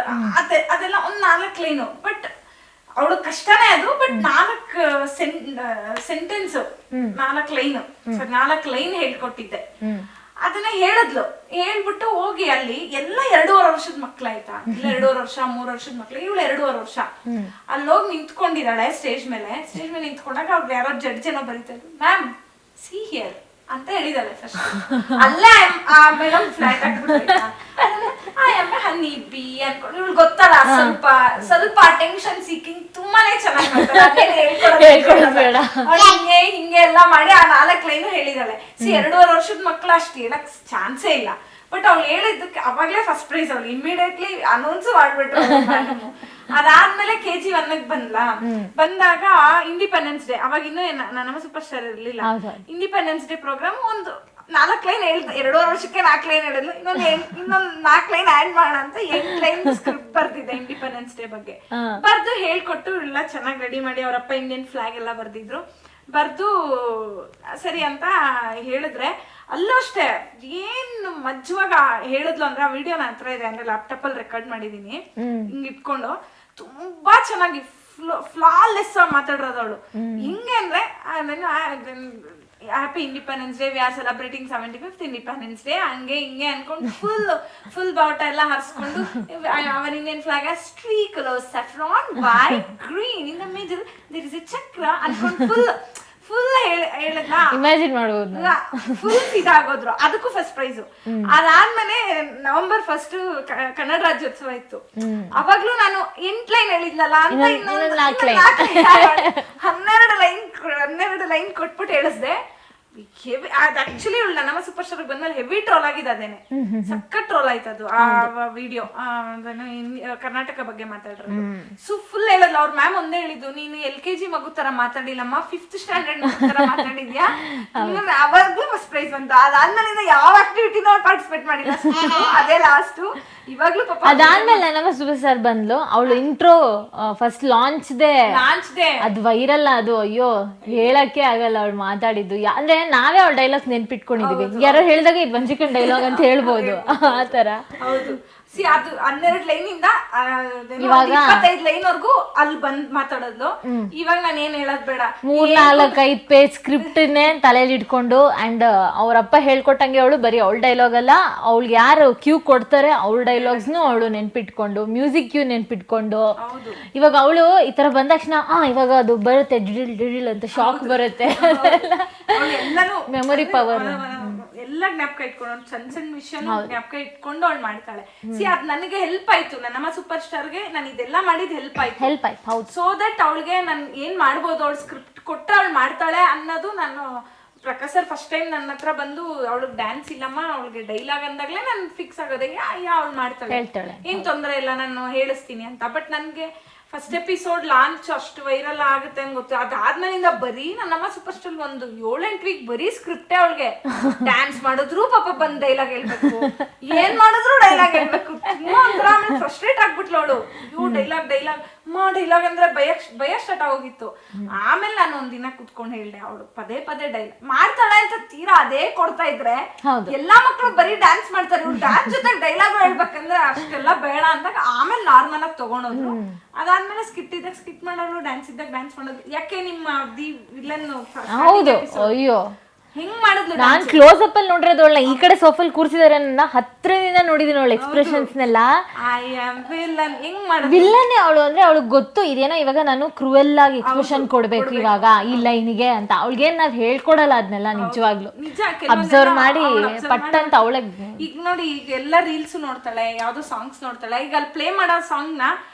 ಅದೆಲ್ಲ ಒಂದ್ 4 ಲೈನು. ಬಟ್ ಅವಳು ಕಷ್ಟನೇ ಅದು. ಬಟ್ 4 ಸೆಂಟೆನ್ಸ್ 4 ಲೈನು 4 ಲೈನ್ ಹೇಳ್ಕೊಟ್ಟಿದ್ದೆ. ಅದನ್ನ ಹೇಳ್ಬಿಟ್ಟು ಹೋಗಿ ಅಲ್ಲಿ ಎಲ್ಲ 2.5 ವರ್ಷದ ಮಕ್ಳಾಯ್ತಾ, ಇಲ್ಲ 2.5 ವರ್ಷ 3 ವರ್ಷದ ಮಕ್ಳು, ಇವಳು 2.5 ವರ್ಷ. ಅಲ್ಲಿ ಹೋಗಿ ನಿಂತ್ಕೊಂಡಿದ್ದಾಳೆ ಸ್ಟೇಜ್ ಮೇಲೆ ನಿಂತ್ಕೊಂಡಾಗ ಅವ್ರು ಯಾರೋ ಜಡ್ಜ್ ಏನೋ ಬರೀತಾರೆ, ಮ್ಯಾಮ್ ಸಿ ಹಿಯರ್ ಅಂತ ಹೇಳಿದಾಳೆ ಫಸ್ಟ್. ಅಲ್ಲೇ ಆ ಮೇಡಮ್ ಫ್ಲಾಟ್ ಆಗ್ಬಿಟ್ಟು, ಐ ಆಮ್ ಹನಿ ಬಿ ಅನ್ಕೊಂಡು ಇವ್ಳು ಗೊತ್ತಲ್ಲ ಸ್ವಲ್ಪ ಸ್ವಲ್ಪ ಅಟೆನ್ಷನ್ ಸೀಕಿಂಗ್ ತುಂಬಾನೇ ಚೆನ್ನಾಗಿ ಬೇಡ ಹಿಂಗೆ ಹಿಂಗೆ ಎಲ್ಲ ಮಾಡಿ ಆ 4 ಲೈನ್ ಹೇಳಿದಾಳೆ. 2.5 ವರ್ಷದ ಮಕ್ಳು ಅಷ್ಟು ಹೇಳಕ್ ಚಾನ್ಸೇ ಇಲ್ಲ. ಬಟ್ ಅವ್ಳು ಹೇಳಿದ್ದಕ್ಕೆ ಅವಾಗ್ಲೇ ಫಸ್ಟ್ ಪ್ರೈಸ್ ಅವ್ಳು ಇಮಿಡಿಯೇಟ್ಲಿ ಅನೌನ್ಸ್ ಮಾಡ್ಬಿಟ್ರು. ಅದಾದ್ಮೇಲೆ KG1 ಬಂದಾಗ ಇಂಡಿಪೆಂಡೆನ್ಸ್ ಡೇ, ಅವಾಗ ಇನ್ನೂ ನಮ್ಮ ಸೂಪರ್ ಸ್ಟಾರ್ ಇರ್ಲಿಲ್ಲ. ಇಂಡಿಪೆಂಡೆನ್ಸ್ ಡೇ ಪ್ರೋಗ್ರಾಮ್ ಒಂದು 4 ಲೈನ್ ಹೇಳ್ದ. 2.5 ವರ್ಷಕ್ಕೆ 4 ಲೈನ್ ಹೇಳಿದ್ಲು. ಇನ್ನೊಂದ್ 4 ಲೈನ್ ಆಡ್ ಮಾಡೋಣ ಅಂತ 8 ಲೈನ್ ಸ್ಕ್ರಿಪ್ಟ್ ಬರ್ದಿದ್ದೆ ಇಂಡಿಪೆಂಡೆನ್ಸ್ ಡೇ ಬಗ್ಗೆ. ಬರ್ದು ಹೇಳ್ಕೊಟ್ಟು ಎಲ್ಲ ಚೆನ್ನಾಗಿ ರೆಡಿ ಮಾಡಿ ಅವರಪ್ಪ ಇಂಡಿಯನ್ ಫ್ಲಾಗ್ ಎಲ್ಲ ಬರ್ದಿದ್ರು. ಬರ್ದು ಸರಿ ಅಂತ ಹೇಳಿದ್ರೆ ಅಲ್ಲೂ ಅಷ್ಟೇ ಏನು ಮಜ್ಜುವಾಗ ಹೇಳಿದ್ಲು ಅಂದ್ರೆ, ಆ ವಿಡಿಯೋ ನನ್ನ ಹತ್ರ ಇದೆ ಅಂದ್ರೆ ಲ್ಯಾಪ್ಟಾಪ್ ಅಲ್ಲಿ ರೆಕಾರ್ಡ್ ಮಾಡಿದೀನಿ ಹಿಂಗ್ ಇಟ್ಕೊಂಡು. ತುಂಬಾ ಚೆನ್ನಾಗಿ ಫ್ಲಾಲೆಸ್ ಆಗಿ ಮಾತಾಡಿರೋದು ಅವಳು. ಹಿಂಗೆ ಅಂದ್ರೆ happy independence day, we are celebrating 75th independence day, ಹಂಗೆ ಹಿಂಗೆ ಅನ್ಕೊಂಡು ಫುಲ್ ಬಾವುಟ ಎಲ್ಲ ಹರಿಸ್ಕೊಂಡು our Indian flag streak saffron white green in the middle there is a chakra ಅನ್ಕೊಂಡು ಫುಲ್ ಹೇಳಿದ್ನ. ಇಮ್ಯಾಜಿನ್ ಮಾಡ್ಬೋದು. ಫುಲ್ ಇದಾಗೋದ್ರು. ಅದಕ್ಕೂ ಫಸ್ಟ್ ಪ್ರೈಸ್. ಅದಾದ್ಮೇಲೆ November 1 ಕನ್ನಡ ರಾಜ್ಯೋತ್ಸವ ಇತ್ತು. ಅವಾಗ್ಲೂ ನಾನು 8 ಲೈನ್ ಹೇಳಿದ್ನಲ್ಲ ಅಂತ 12 ಲೈನ್ ಕೊಟ್ಬಿಟ್ಟು ಹೇಳಿಸ್ದೆ. ಹೆವಿ ಅದ್ ಆಕ್ಚುಲಿ ನಮ್ಮ ಸೂಪರ್ ಸ್ಟಾರ್ ಬಂದ್ಮೇಲೆ ಹೆವಿ ಟ್ರೋಲ್ ಆಗಿದೆ. ಅದೇನೆ ಸಖತ್ ಟ್ರೋಲ್ ಆಯ್ತು ಅದು ಆ ವಿಡಿಯೋ. ಕರ್ನಾಟಕ ಬಗ್ಗೆ ಮಾತಾಡ್ರು. ಸೊ ಫುಲ್ ಹೇಳಲ್ಲ. ಅವ್ರ ಮ್ಯಾಮ್ ಒಂದೇ ಹೇಳಿದ್ದು, ನೀನು LKG ಮಗು ತರ ಮಾತಾಡಿಲ್ಲಮ್ಮ, 5th ಸ್ಟ್ಯಾಂಡರ್ಡ್ ಮಗು ತರ ಮಾತಾಡಿದ್ಯಾ. ಅವಾಗ್ಲೂ ಫಸ್ಟ್ ಪ್ರೈಸ್ ಬಂತು. ಅದಾದ್ಮೇಲೆ ಯಾವ ಆಕ್ಟಿವಿಟಿನೂ ಅವ್ರು ಪಾರ್ಟಿಸಿಪೇಟ್ ಮಾಡಿಲ್ಲ. ಅದೇ ಲಾಸ್ಟ್. ಇವಾಗ್ಲೂ ಪಾಪ ಅದಾದ್ಮೇಲೆ ನಮ್ಮ ಸೂಪರ್ ಸ್ಟಾರ್ ಬಂದ್ಲು. ಅವಳು ಇಂಟ್ರೋ ಫಸ್ಟ್ ಲಾಂಚ್ ಡೇ ಅದು ವೈರಲ್. ಅದು ಅಯ್ಯೋ ಹೇಳಕ್ಕೆ ಆಗಲ್ಲ ಅವಳು ಮಾತಾಡಿದ್ದು. ಅಂದ್ರೆ ನಾವೇ ಅವಳ ಡೈಲಾಗ್ ನೆನ್ಪಿಟ್ಕೊಂಡಿದೀವಿ. ಯಾರೋ ಹೇಳಿದಾಗ ಇದು ವಂಚಿಕನ್ ಡೈಲಾಗ್ ಅಂತ ಹೇಳ್ಬೋದು. ಆತರ ಹೌದು. ಅದು 12 ಲೈನ್ ಇಂದ 25 ಲೈನ್ ವರ್ಗು ಅಲ್ಲಿ ಬಂದ್ ಮಾತಾಡೋದು. ಇವಾಗ ನಾನು ಏನ್ ಹೇಳೋದ್ ಬೇಡ, 3-4-5 ಪೇಜ್ ಸ್ಕ್ರಿಪ್ಟ್ ತಲೆಯಲ್ಲಿ ಇಟ್ಕೊಂಡು ಅಂಡ್ ಅವ್ರಪ್ಪ ಹೇಳ್ಕೊಟ್ಟಂಗೆ ಅವಳು ಬರೀ ಅವಳ ಡೈಲಾಗ್ ಅಲ್ಲ, ಅವಳಿಗೆ ಯಾರು ಕ್ಯೂ ಕೊಡ್ತಾರೆ ಅವಳ ಡೈಲಾಗ್ಸ್ನು ಅವಳು ನೆನ್ಪಿಟ್ಕೊಂಡು, ಮ್ಯೂಸಿಕ್ ಕ್ಯೂ ನೆನ್ಪಿಟ್ಕೊಂಡು. ಇವಾಗ ಅವಳು ಈ ತರ ಬಂದ ತಕ್ಷಣ ಇವಾಗ ಅದು ಬರುತ್ತೆ ಡಿಡಿಲ್ ಅಂತ ಶಾಕ್ ಬರುತ್ತೆ. ಮೆಮೊರಿ ಪವರ್ ಎಲ್ಲ ಜ್ಞಾಪಕ ಇಟ್ಕೊಂಡು ಸಣ್ಣ ವಿಷಯ ಜ್ಞಾಪಕ ಇಟ್ಕೊಂಡು ಅವಳು ಮಾಡ್ತಾಳೆ. ಅದ್ ನನಗೆ ಹೆಲ್ಪ್ ಆಯ್ತು. ನಮ್ಮ ಸೂಪರ್ ಸ್ಟಾರ್ಗೆ ನಾನು ಇದೆಲ್ಲ ಮಾಡಿದ್ ಹೆಲ್ಪ್ ಆಯ್ತು. ಹೌದು. ಸೋ ದಟ್ ಅವಳಿಗೆ ನಾನು ಏನ್ ಮಾಡ್ಬೋದು, ಅವಳು ಸ್ಕ್ರಿಪ್ಟ್ ಕೊಟ್ಟರೆ ಅವಳು ಮಾಡ್ತಾಳೆ ಅನ್ನೋದು. ನಾನು ಪ್ರಕಾಶ್ ಸರ್ ಫಸ್ಟ್ ಟೈಮ್ ನನ್ನ ಹತ್ರ ಬಂದು ಅವಳಿಗೆ ಡ್ಯಾನ್ಸ್ ಇಲ್ಲಮ್ಮ, ಅವಳಿಗೆ ಡೈಲಾಗ್ ಅಂದಾಗ್ಲೇ ನಾನು ಫಿಕ್ಸ್ ಆಗೋದೇ ಅವಳು ಮಾಡ್ತಾಳೆ, ಏನ್ ತೊಂದರೆ ಇಲ್ಲ, ನಾನು ಹೇಳಿಸ್ತೀನಿ ಅಂತ. ಬಟ್ ನನ್ಗೆ ಫಸ್ಟ್ ಎಪಿಸೋಡ್ ಲಾಂಚ್ ಅಷ್ಟು ವೈರಲ್ ಆಗುತ್ತೆ ಅಂತ ಗೊತ್ತು. ಅದಾದ್ಮೇಲಿಂದ ಬರೀ ನಮ್ಮ ಸೂಪರ್ ಸ್ಟಾರ್ ಒಂದು 7-8 ವೀಕ್ ಬರೀ ಸ್ಕ್ರಿಪ್ಟೇ. ಅವಳಿಗೆ ಡ್ಯಾನ್ಸ್ ಮಾಡಿದ್ರು ಪಾಪ ಬಂದ್ ಡೈಲಾಗ್ ಹೇಳ್ಬೇಕು, ಏನ್ ಮಾಡಿದ್ರು ಡೈಲಾಗ್ ಹೇಳ್ಬೇಕು. ಒಂಥರ ಆಮೇಲೆ ಫ್ರಸ್ಟ್ರೇಟ್ ಆಗ್ಬಿಟ್ಲು ಅವಳು. ಇವು ಡೈಲಾಗ್ ಅಂದ್ರೆ ಭಯ ಸ್ಟಾರ್ಟ್ ಆಗೋಗಿತ್ತು. ಆಮೇಲೆ ನಾನು ಒಂದಿನ ಕುತ್ಕೊಂಡು ಹೇಳ್ದೆ, ಅವಳು ಪದೇ ಡೈಲಾಗ್ ಮಾಡ್ತಾಳೆ ಅಂತ ತೀರಾ ಅದೇ ಕೊಡ್ತಾ ಇದ್ರೆ ಎಲ್ಲಾ ಮಕ್ಳು ಬರೀ ಡ್ಯಾನ್ಸ್ ಮಾಡ್ತಾರೆ, ಇವ್ರು ಡ್ಯಾನ್ಸ್ ಜೊತೆಗೆ ಡೈಲಾಗ್ ಹೇಳ್ಬೇಕಂದ್ರೆ ಅಷ್ಟೆಲ್ಲ ಬೇಡ ಅಂದಾಗ ಆಮೇಲೆ ನಾರ್ಮಲ್ ಆಗಿ ತಗೊಂಡೋದ್ರು. ಅದಾದ್ಮೇಲೆ ಸ್ಕಿಟ್ ಇದ್ದಾಗ ಸ್ಕಿಟ್ ಮಾಡೋರು, ಡ್ಯಾನ್ಸ್ ಇದ್ದಾಗ ಡ್ಯಾನ್ಸ್ ಮಾಡೋದು. ಯಾಕೆ ನಿಮ್ಮ ದಿ ವಿಲನ್ ಹೌದು ಅಯ್ಯೋ ಹೆಂಗ್ ಮಾಡಿದ್ಲು. ನಾನ್ ಕ್ಲೋಸ್ ಅಪ್ ಅಲ್ಲಿ ನೋಡಿರೋದವಳ ಈ ಕಡೆ ಸೋಫಲ್ ಕೂರ್ಸಿದಾರೆ, ಹತ್ರದಿಂದ ನೋಡಿದೀನಿ ಅವಳ ಎಕ್ಸ್ಪ್ರೆಷನ್ಸ್ ನೆಲ್ಲ. ವಿಲ್ಲನ್ ಅವಳು ಅಂದ್ರೆ ಅವಳಿಗೆ ಗೊತ್ತು ಇದೇನೋ ಇವಾಗ ನಾನು ಕ್ರೂಯಲ್ ಆಗಿ ಎಕ್ಸ್ಪ್ರೆಷನ್ ಕೊಡ್ಬೇಕು ಇವಾಗ ಈ ಲೈನ್ಗೆ ಅಂತ. ಅವಳಿಗೇನ್ ನಾವ್ ಹೇಳ್ಕೊಡಲ್ಲ ಅದನ್ನೆಲ್ಲ. ನಿಜವಾಗ್ಲು ಅಬ್ಸರ್ವ್ ಮಾಡಿ ಪಟ್ಟ ಅಂತ ಅವಳ. ಈಗ ನೋಡಿ, ಈಗ ಎಲ್ಲಾ ರೀಲ್ಸ್ ನೋಡ್ತಾಳೆ, ಯಾವ್ದೋ ಸಾಂಗ್ಸ್ ನೋಡ್ತಾಳೆ. ಈಗ ಅಲ್ಲಿ ಪ್ಲೇ ಮಾಡೋ ಸಾಂಗ್ ನ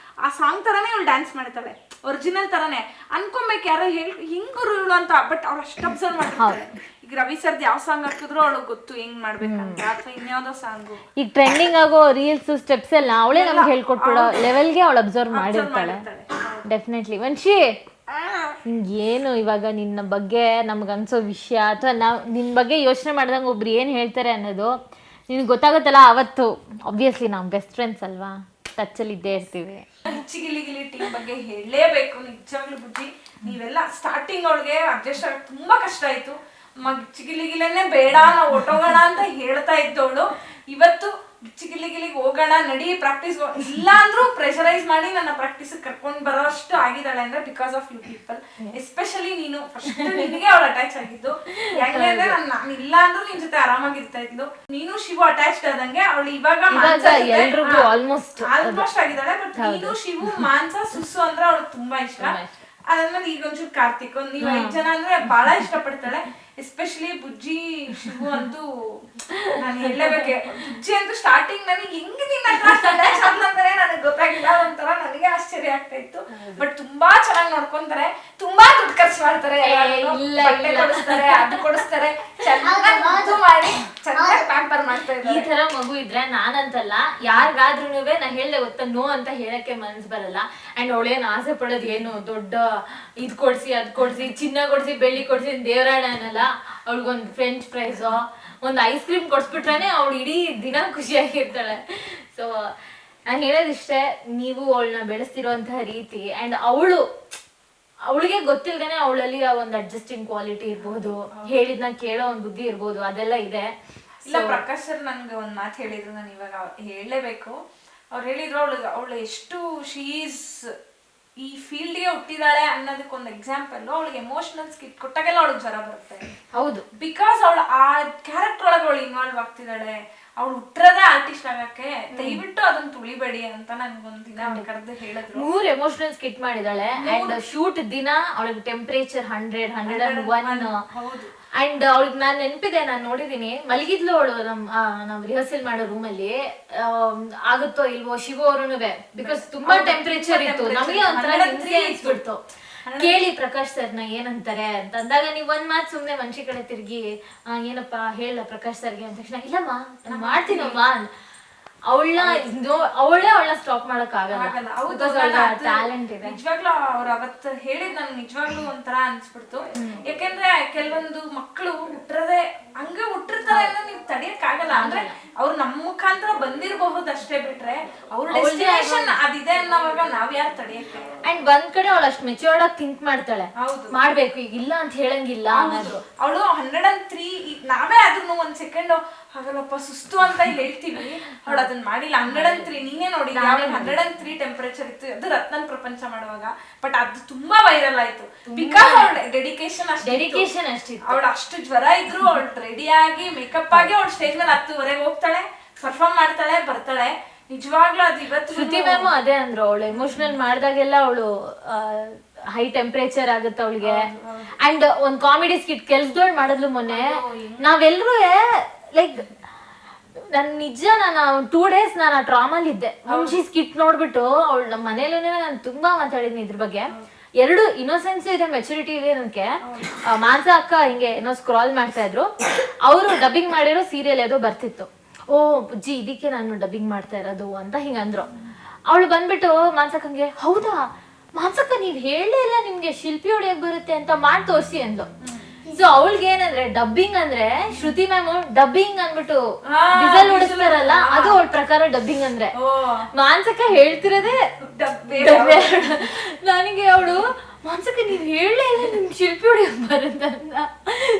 ಆ ಸಾಂಗ್ ತರಾನೇ ಇವಳು ಡ್ಯಾನ್ಸ್ ಮಾಡ್ತಾಳೆ, ಒರಿಜಿನಲ್ ತರಾನೇ ಅನ್ಕೊಬೇಕು. ಯಾರೋ ಹಿಂಗರು ಇವಳು ಅಂತ. ಬಟ್ ಅವ್ರು ಅಷ್ಟು ಅಬ್ಸರ್ವ್ ಮಾಡ್ತಾರೆ. ಈಗ ರವಿ ಸರ್ದ್ ಯಾವ ಸಾಂಗ್ ಹಾಕಿದ್ರು ಅವಳು ಗೊತ್ತು ಹೆಂಗ್ ಮಾಡ್ಬೇಕಂತ, ಅಥವಾ ಇನ್ಯಾವುದೋ ಸಾಂಗ್. ಈಗ ಟ್ರೆಂಡಿಂಗ್ ಆಗೋ ರೀಲ್ಸ್ ಸ್ಟೆಪ್ಸ್ ಎಲ್ಲ ಅವಳೇ ನಮ್ಗೆ ಹೇಳ್ಕೊಟ್ಬಿಡೋ ಲೆವೆಲ್ಗೆ ಅವಳು ಅಬ್ಸರ್ವ್ ಮಾಡಿರ್ತಾಳೆ. ಡೆಫಿನೆಟ್ಲಿ. ವಂಶಿ, ಏನು ಇವಾಗ ನಿನ್ನ ಬಗ್ಗೆ ನಮ್ಗೆ ಅನ್ಸೋ ವಿಷಯ ಅಥವಾ ನಿನ್ನ ಬಗ್ಗೆ ಯೋಚನೆ ಮಾಡ್ದಂಗೆ ಒಬ್ರು ಏನು ಹೇಳ್ತಾರೆ ಅನ್ನೋದು ನಿನ್ಗೆ ಗೊತ್ತಾಗುತ್ತಲ್ಲ. ಅವತ್ತು ಆಬ್ವಿಯಸ್ಲಿ ನಾವು ಬೆಸ್ಟ್ ಫ್ರೆಂಡ್ಸ್ ಅಲ್ವಾ, ಟಚ್ಚಲ್ಲಿ ಇದ್ದೇ ಇರ್ತೀವಿ. ಗಿಲಿ ಟೀಮ್ ಬಗ್ಗೆ ಹೇಳಲೇಬೇಕು. ನಿಜವಾಗ್ಲೂ ಬುದ್ಧಿ, ನೀವೆಲ್ಲ ಸ್ಟಾರ್ಟಿಂಗ್ ಅವಳಿಗೆ ಅಡ್ಜಸ್ಟ್ ಆಗ ತುಂಬಾ ಕಷ್ಟ ಆಯ್ತು. ಗಿಲಿಗಿಲೇ ಬೇಡ, ನಾವು ಹೊಟ್ಟೋಗೋಣ ಅಂತ ಹೇಳ್ತಾ ಇದ್ದವಳು ಇವತ್ತು ಗಿಲಿಗಿಲಿಗೆ ಹೋಗೋಣ ನಡಿ ಪ್ರಾಕ್ಟೀಸ್ ಇಲ್ಲ ಅಂದ್ರೂ ಪ್ರೆಷರೈಸ್ ಮಾಡಿ ನನ್ನ ಪ್ರಾಕ್ಟೀಸ್ ಕರ್ಕೊಂಡು ಬರೋಷ್ಟು ಆಗಿದ್ದಾಳೆ ಅಂದ್ರೆ because of you people. Especially ನೀನು ಫಸ್ಟ್ ನಿನಗೆ ಅವಳು ಅಟ್ಯಾಚ್ ಆಗಿದ್ದು. ಯಾಕೆ ಅಂದ್ರೆ ನಾನು ಇಲ್ಲ ಅಂದ್ರೂ ನಿನ್ ಜೊತೆ ಆರಾಮಾಗಿರ್ತಾ ಇದ್ಲು. ನೀನು ಶಿವು ಅಟ್ಯಾಚ್ಡ್ ಆದಂಗೆ ಅವಳು ಇವಾಗ ಆಲ್ಮೋಸ್ಟ್ ಆಗಿದ್ದಾಳೆ. ಬಟ್ ನೀನು ಶಿವು, ಮಾನ್ಸ, ಸುಸ್ಸು ಅಂದ್ರೆ ಅವಳು ತುಂಬಾ ಇಷ್ಟ. ಅದಾದ್ಮೇಲೆ ಈಗ ಒಂಚೂರು ಕಾರ್ತಿಕ್, ನೀವು 5 ಜನ ಅಂದ್ರೆ ಬಹಳ ಇಷ್ಟಪಡ್ತಾಳೆ. ಎಸ್ಪೆಷಲಿ ಬುಜ್ಜಿ ಶಿವು ಅಂತೂ ನಾನು ಹೇಳಬೇಕೆ. ಬುಜ್ಜಿ ಅಂತೂ ಸ್ಟಾರ್ಟಿಂಗ್ ನನಗೆ ಹೆಂಗ್ ನಿನ್ನ ಅಂತಾನೆ ನನಗೆ ಗೊತ್ತಾಗಿಲ್ಲ, ಒಂಥರ ನನಗೆ ಆಶ್ಚರ್ಯ ಆಗ್ತಾ ಇತ್ತು. ಬಟ್ ತುಂಬಾ ಚೆನ್ನಾಗಿ ನೋಡ್ಕೊಂತಾರೆ, ತುಂಬಾ ದುಡ್ಡು ಖರ್ಚು ಮಾಡ್ತಾರೆ, ಬಟ್ಟೆ ಕೊಡಿಸ್ತಾರೆ, ಅದು ಕೊಡಿಸ್ತಾರೆ, ಚೆನ್ನಾಗಿ ಮುದ್ದು ಮಾಡಿ ಚೆನ್ನಾಗಿ ಪ್ಯಾಂಪರ್ ಮಾಡ್ತಾ ಈ ಇದ್ದಾರೆ. ತರ ಮಗು ಇದ್ರೆ ನಾನಂತಲ್ಲ ಯಾರಿಗಾದ್ರೂ ನಾ ಹೇಳ್ದೆ ಗೊತ್ತಾ ನೋ ಅಂತ ಹೇಳಕ್ಕೆ ಮನ್ಸ್ ಬರಲ್ಲ. ಅಂಡ್ ಅವಳೇನು ಆಸೆ ಪಡೋದು ಏನು ದೊಡ್ಡ ಇದ್ ಕೊಡ್ಸಿ ಅದ್ ಕೊಡ್ಸಿ ಚಿನ್ನ ಕೊಡ್ಸಿ ಬೆಳ್ಳಿ ಕೊಡ್ಸಿ ದೇವರಾಣ ಅನ್ನಲ್ಲ. ಅವಳಿಗೊಂದು ಫ್ರೆಂಚ್ ಫ್ರೈಸ್ ಒಂದು ಐಸ್ ಕ್ರೀಮ್ ಕೊಡ್ಸ್ಬಿಟ್ರೇನೆ ಅವಳು ಇಡೀ ದಿನ ಖುಷಿಯಾಗಿರ್ತಾಳೆ. ಸೊ ನಾನು ಹೇಳೋದಿಷ್ಟೇ, ನೀವು ಅವಳನ್ನ ಬೆಳೆಸ್ತಿರೋಂತಹ ರೀತಿ ಅಂಡ್ ಅವಳಿಗೆ ಗೊತ್ತಿಲ್ದೇನೆ ಅವಳಲ್ಲಿ ಒಂದು ಅಡ್ಜಸ್ಟಿಂಗ್ ಕ್ವಾಲಿಟಿ ಇರ್ಬೋದು, ಹೇಳಿದ್ನ ಕೇಳೋ ಒಂದು ಬುದ್ಧಿ ಇರ್ಬೋದು, ಅದೆಲ್ಲ ಇದೆ. ಇಲ್ಲ, ಪ್ರಕಾಶ್ ಸರ್ ನನ್ಗೆ ಒಂದ್ ಮಾತು ಹೇಳಿದ್ರು, ನಾನು ಇವಾಗ ಹೇಳಲೇಬೇಕು. ಅವ್ರು ಹೇಳಿದ್ರು ಅವಳು ಎಷ್ಟು ಶೀಸ್ ಈ ಫೀಲ್ಡ್ಗೆ ಹುಟ್ಟಿದಾಳೆ ಅನ್ನೋದಕ್ಕೊಂದು ಎಕ್ಸಾಂಪಲ್. ಅವಳಿಗೆ ಎಮೋಷನಲ್ ಸ್ಕಿಟ್ ಕೊಟ್ಟಾಗೆಲ್ಲ ಅವಳಿಗೆ ಜ್ವರ ಬರುತ್ತೆ. ಹೌದು, ಬಿಕಾಸ್ ಅವಳು ಆ ಕ್ಯಾರೆಕ್ಟರ್ ಒಳಗೆ ಅವಳು ಇನ್ವಾಲ್ವ್ ಆಗ್ತಿದ್ದಾಳೆ. ಅವಳು ಹುಟ್ಟಿರೋದೇ ಆರ್ಟಿಸ್ಟ್ ಆಗಕ್ಕೆ, ದಯವಿಟ್ಟು ಅದನ್ನ ತುಳಿಬೇಡಿ ಅಂತ ನನ್ಗೊಂದ್ ದಿನ ಕರೆದು ಹೇಳಿದ್ರು. 3 ಎಮೋಷನಲ್ ಸ್ಕಿಟ್ ಮಾಡಿದಾಳೆ ಅಂಡ್ ಶೂಟ್ ದಿನ ಅವಳಿಗೆ ಟೆಂಪರೇಚರ್ 101. ಹೌದು. ಅಂಡ್ ಅವಳಿಗೆ ನಾನ್ ನೆನಪಿದೆ, ನಾನು ನೋಡಿದೀನಿ, ಮಲಗಿದ್ಲು ಅವಳು ನಾವ್ ರಿಹರ್ಸಲ್ ಮಾಡೋ ರೂಮ್ ಅಲ್ಲಿ. ಆಗುತ್ತೋ ಇಲ್ವೋ ಶಿವು ಅವ್ರುನುವೆ, ಬಿಕಾಸ್ ತುಂಬಾ ಟೆಂಪರೇಚರ್ ಇತ್ತು. ನಮಗೆ ಒಂಥರ ಅನ್ಸ್ಬಿಡ್ತು, ಕೇಳಿ ಪ್ರಕಾಶ್ ಸರ್ನ ಏನಂತಾರೆ ಅಂತ ಅಂದಾಗ ನೀವು ಒಂದ್ ಮಾತು ಸುಮ್ನೆ ಮನ್ಷಿ ಕಡೆ ತಿರ್ಗಿ ಏನಪ್ಪಾ ಹೇಳ ಪ್ರಕಾಶ್ ಸರ್ಗೆ ಅಂದ ತಕ್ಷಣ ಇಲ್ಲಮ್ಮ ನಾನು ಮಾಡ್ತೀನಮ್ಮ ಅವಳನ್ನ ಸ್ಟಾಪ್ ಮಾಡಕ್ ಆಗಲ್ಲ. ಟ್ಯಾಲೆಂಟ್ ಇದೆ. ನಿಜವಾಗ್ಲೂ ಅವ್ರು ಅವತ್ತು ಹೇಳಿದ್ ನನ್ಗೆ ನಿಜವಾಗ್ಲೂ ಒಂಥರ ಅನ್ಸ್ಬಿಡ್ತು. ಯಾಕೆಂದ್ರೆ ಕೆಲವೊಂದು ಮಕ್ಕಳು ಹುಟ್ಟಿರದೆ ಹಂಗೆ ಹುಟ್ಟಿರ್ತಾರೆ ಅನ್ನೋ ನೀವು ತಡಿಯಕ್ ಆಗಲ್ಲ. ಅಂದ್ರೆ ಅವ್ರು ನಮ್ಮ ಮುಖಾಂತರ ಬಂದಿರಬಹುದು ಅಷ್ಟೇ, ಬಿಟ್ರೆ ಅವ್ರ ಡೆಸ್ಟಿನೇಷನ್ ಅದಿದೆ ಅನ್ನೋವಾಗ ನಾವ್ ಯಾರು ತಡಿಯಕ್ಕೆ. ಅಂಡ್ ಒಂದ್ ಕಡೆ ಅವಳು ಅಷ್ಟು ಮೆಚೂರ್ಡ್ ಆಗಿ ಥಿಂಕ್ ಮಾಡ್ತಾಳೆ, ಹೌದು, ಮಾಡ್ಬೇಕು ಈಗ ಇಲ್ಲ ಅಂತ ಹೇಳಂಗಿಲ್ಲ ಅನ್ನೋದು. ಅವಳು 103 ನಾವೇ ಅದನ್ನು ಒಂದ್ ಸೆಕೆಂಡ್ ಹಾಗಲ್ಲಪ್ಪ ಸುಸ್ತು ಅಂತ ಹೇಳ್ತೀವಿ, ಅವಳು ಅದನ್ನ ಮಾಡಿಲ್ಲ. 103 ನೀನೇ ನೋಡಿ 103 ಟೆಂಪರೇಚರ್ ಇತ್ತು ಅದು ರತ್ನನ್ ಪ್ರಪಂಚ ಮಾಡುವಾಗ. ಬಟ್ ಅದು ತುಂಬಾ ವೈರಲ್ ಆಯ್ತು ಬಿಕಾಸ್ ಅವಳ ಡೆಡಿಕೇಶನ್ ಅಷ್ಟಿತ್ತು. ಅವಳು ಅಷ್ಟು ಜ್ವರ ಇದ್ರು ಅವಳು ರೆಡಿ ಆಗಿ ಮೇಕಪ್ ಆಗಿ ಅವಳು ಸ್ಟೇಜ್ ಮೇಲೆ 10:30 ಹೋಗ್ತಾಳೆ, ಪರ್ಫಾರ್ಮ್ ಮಾಡ್ತಾಳೆ, ಬರ್ತಾಳೆ. ನಿಜವಾಗ್ಲೂ ಅದು ಇವತ್ತು ಶ್ರುತಿ ಮ್ಯಾಮು ಅದೇ ಅಂದ್ರು, ಅವಳು ಎಮೋಷನಲ್ ಮಾಡಿದಾಗೆಲ್ಲ ಅವಳು ಹೈ ಟೆಂಪರೇಚರ್ ಆಗುತ್ತೆ ಅವಳಿಗೆ. ಅಂಡ್ ಒಂದ್ ಕಾಮಿಡಿ ಸ್ಕಿಟ್ ಕೆಲ್ಸದೊಳ್ ಮಾಡಿದ್ಲು ಮೊನ್ನೆ. ನಾವೆಲ್ರೂ ಲೈಕ್ ನಾನು 2 days ನಾನು ಆ ಟ್ರಾಮಲ್ ಇದ್ದೆ. ಮುಂಚೆ ಸ್ಕಿಟ್ ನೋಡ್ಬಿಟ್ಟು ಅವಳು ನಮ್ಮ ಮನೇಲೂ ನಾನು ತುಂಬಾ ಮಾತಾಡಿದ್ನಿ ಇದ್ರ ಬಗ್ಗೆ. 2 ಇನ್ನೋಸೆನ್ಸ್ ಇದೆ, ಮೆಚುರಿಟಿ ಇದೆ ನನಗೆ. ಮಾನ್ಸ ಅಕ್ಕ ಹಿಂಗೆ ಏನೋ ಸ್ಕ್ರಾಲ್ ಮಾಡ್ತಾ ಇದ್ರು, ಅವರು ಡಬ್ಬಿಂಗ್ ಮಾಡಿರೋ ಸೀರಿಯಲ್ ಯಾವುದೋ ಬರ್ತಿತ್ತು. ಓ ಬುಜ್ಜಿ ಇದಕ್ಕೆ ನಾನು ಡಬ್ಬಿಂಗ್ ಮಾಡ್ತಾ ಇರೋದು ಅಂತ ಹಿಂಗಂದ್ರು. ಅವಳು ಬಂದ್ಬಿಟ್ಟು ಮಾನ್ಸಕ್ಕಂಗೆ ಹೌದಾ ಮಾನ್ಸಕ್ಕ ನೀವ್ ಹೇಳೇ ಇಲ್ಲ ನಿಮ್ಗೆ ಶಿಲ್ಪಿ ಹೊಡೆಯಕ್ ಬರುತ್ತೆ ಅಂತ ಮಾಡಿ ತೋರ್ಸಿ ಅಂದ್ಲು. ಸೊ ಅವಳಿಗೆ ಏನಂದ್ರೆ ಡಬ್ಬಿಂಗ್ ಅಂದ್ರೆ ಶ್ರುತಿ ಮ್ಯಾಮ್ ಡಬ್ಬಿಂಗ್ ಅಂದ್ಬಿಟ್ಟು ವಿಸಲ್ ಹೊಡಿಸ್ತಾರಲ್ಲ, ಅದು ಅವಳ ಪ್ರಕಾರ ಡಬ್ಬಿಂಗ್ ಅಂದ್ರೆ. ಮಾನ್ಸಕ್ಕ ಹೇಳ್ತಿರೋದೇ ನನಗೆ ಅವಳು ಮಾನ್ಸಕ್ಕ ನೀವ್ ಹೇಳೇ ಇಲ್ಲ ನಿಮ್ಗೆ ಶಿಲ್ಪಿ ಹೊಡಿಯಕ್ ಬರುತ್ತೆ ಅಂತ,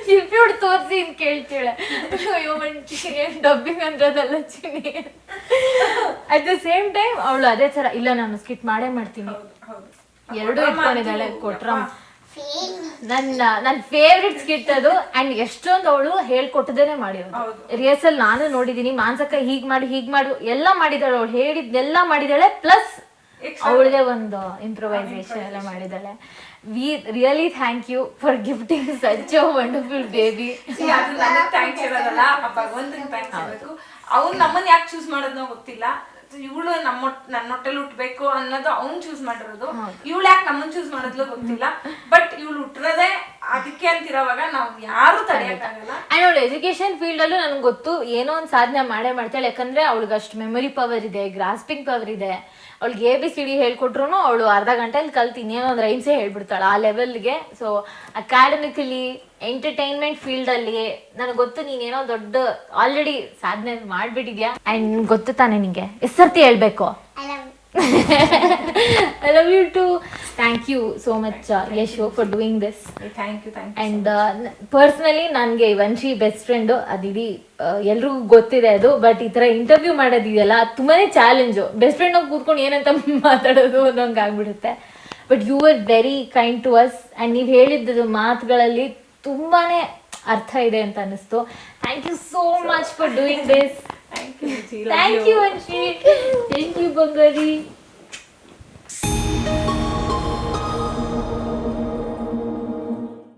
ಶಿಲ್ಪಿ ಹೊಡಿ ತೋರ್ಸಿ ಅಂತ ಕೇಳ್ತೀಳೆ. ಅಯ್ಯೋ ಮಂಚಿ ಡಬ್ಬಿಂಗ್ ಅಂದ್ರದಲ್ಲ ಚಿನಿ. ಅಟ್ ದ ಸೇಮ್ ಟೈಮ್ ಅವಳು ಅದೇ ತರ ಇಲ್ಲ ನಾನು ಸ್ಕಿಟ್ ಮಾಡೇ ಮಾಡ್ತೀನಿ, 2 ಇಟ್ಕೊಂಡಿದ್ದಾಳೆ. ಕೊಟ್ರಮ್ಮ ನನ್ನ ಫೇವ್ರೆಟ್ ಸ್ಕಿಟ್ ಅದು. ಅಂಡ್ ಎಷ್ಟೊಂದು ಅವಳು ಹೇಳ್ಕೊಟ್ಟದೇನೆ ಮಾಡಿರೋದು. ರಿಹರ್ಸಲ್ ನಾನು ನೋಡಿದೀನಿ, ಮಾನ್ಸಕ್ಕ ಹೀಗ್ ಮಾಡು ಎಲ್ಲ ಮಾಡಿದಾಳೆ, ಅವಳು ಹೇಳಿದ್ದೆಲ್ಲ ಮಾಡಿದಾಳೆ. ಪ್ಲಸ್ ಅವಳದೇ ಒಂದು ಇಂಪ್ರೊವೈಸೇಷನ್ ಎಲ್ಲ ಮಾಡಿದಾಳೆ. We really thank you for gifting such a wonderful baby. Thanks ಇರೋದಲ್ಲ, ಭಗವಂತನ ಥ್ಯಾಂಕ್ಸ್ ಇರಬೇಕು. ಅವ್ನು ನಮ್ಮನ್ನ ಯಾಕೆ ಚೂಸ್ ಮಾಡೋದನ್ನೋ ಗೊತ್ತಿಲ್ಲ. ಇವಳು ನನ್ನ ಹೊಟ್ಟೆಲ್ ಹುಟ್ಬೇಕು ಅನ್ನೋದು ಅವ್ನ್ ಚೂಸ್ ಮಾಡಿರೋದು. ಇವಳು ಯಾಕೆ ನಮ್ಮನ್ ಚೂಸ್ ಮಾಡೋದ್ಲು ಗೊತ್ತಿಲ್ಲ. ಬಟ್ ಇವಳು ಹುಟ್ಟಿರೋದೇ ಅದಕ್ಕೆ ಅಂತಿರೋವಾಗ ನಾವು ಯಾರು ತಡೆಯಕ್ಕಾಗಲ್ಲ. ಅಂಡ್ ಅವಳು ಎಜುಕೇಶನ್ ಫೀಲ್ಡ್ ಅಲ್ಲೂ ನನ್ಗೆ ಗೊತ್ತು ಏನೋ ಒಂದು ಸಾಧನೆ ಮಾಡ್ತಾಳೆ. ಯಾಕಂದ್ರೆ ಅವಳಿಗೆ ಅಷ್ಟು ಮೆಮೊರಿ ಪವರ್ ಇದೆ, ಗ್ರಾಸ್ಪಿಂಗ್ ಪವರ್ ಇದೆ. ಅವಳಿಗೆ ABCD ಹೇಳ್ಕೊಟ್ರು ಅವಳು ಅರ್ಧ ಗಂಟೆಯಲ್ಲಿ ಕಲ್ತು ಇನ್ನೇನೋ ಒಂದು ರೈಮ್ಸೇ ಹೇಳ್ಬಿಡ್ತಾಳೆ ಆ ಲೆವೆಲ್ಗೆ. ಸೊ ಅಕಾಡೆಮಿಕಲಿ ಎಂಟರ್ಟೈನ್ಮೆಂಟ್ ಫೀಲ್ಡ್ ಅಲ್ಲಿ ನನಗೆ ಗೊತ್ತು ನೀನೇನೋ ದೊಡ್ಡ ಆಲ್ರೆಡಿ ಸಾಧನೆ ಮಾಡ್ಬಿಟ್ಟಿದ್ಯಾ. ಅಂಡ್ ಗೊತ್ತು ತಾನೆ ನಿಂಗೆ ಎಷ್ಟು ಸರ್ತಿ ಹೇಳ್ಬೇಕು I love you too. Thank you so much Yeshu for doing this. Thank you. And personally ನನಗೆ ವಂಶಿ ಬೆಸ್ಟ್ ಫ್ರೆಂಡು, ಅದಿಡೀ ಎಲ್ರಿಗೂ ಗೊತ್ತಿದೆ ಅದು. ಬಟ್ ಈ ಥರ ಇಂಟರ್ವ್ಯೂ ಮಾಡೋದಿದೆಯಲ್ಲ ತುಂಬಾನೇ ಚಾಲೆಂಜು. ಬೆಸ್ಟ್ ಫ್ರೆಂಡ್ ಹೋಗಿ ಕೂತ್ಕೊಂಡು ಏನಂತ ಮಾತಾಡೋದು ಅನ್ನೋಂಗೆ ಆಗ್ಬಿಡುತ್ತೆ. But you are very kind to us. And ನೀವು ಹೇಳಿದ್ದು ಮಾತುಗಳಲ್ಲಿ ತುಂಬಾನೇ ಅರ್ಥ ಇದೆ ಅಂತ ಅನ್ನಿಸ್ತು. Thank you so much for doing this. Thank you Vanshi. Thank you Bangari.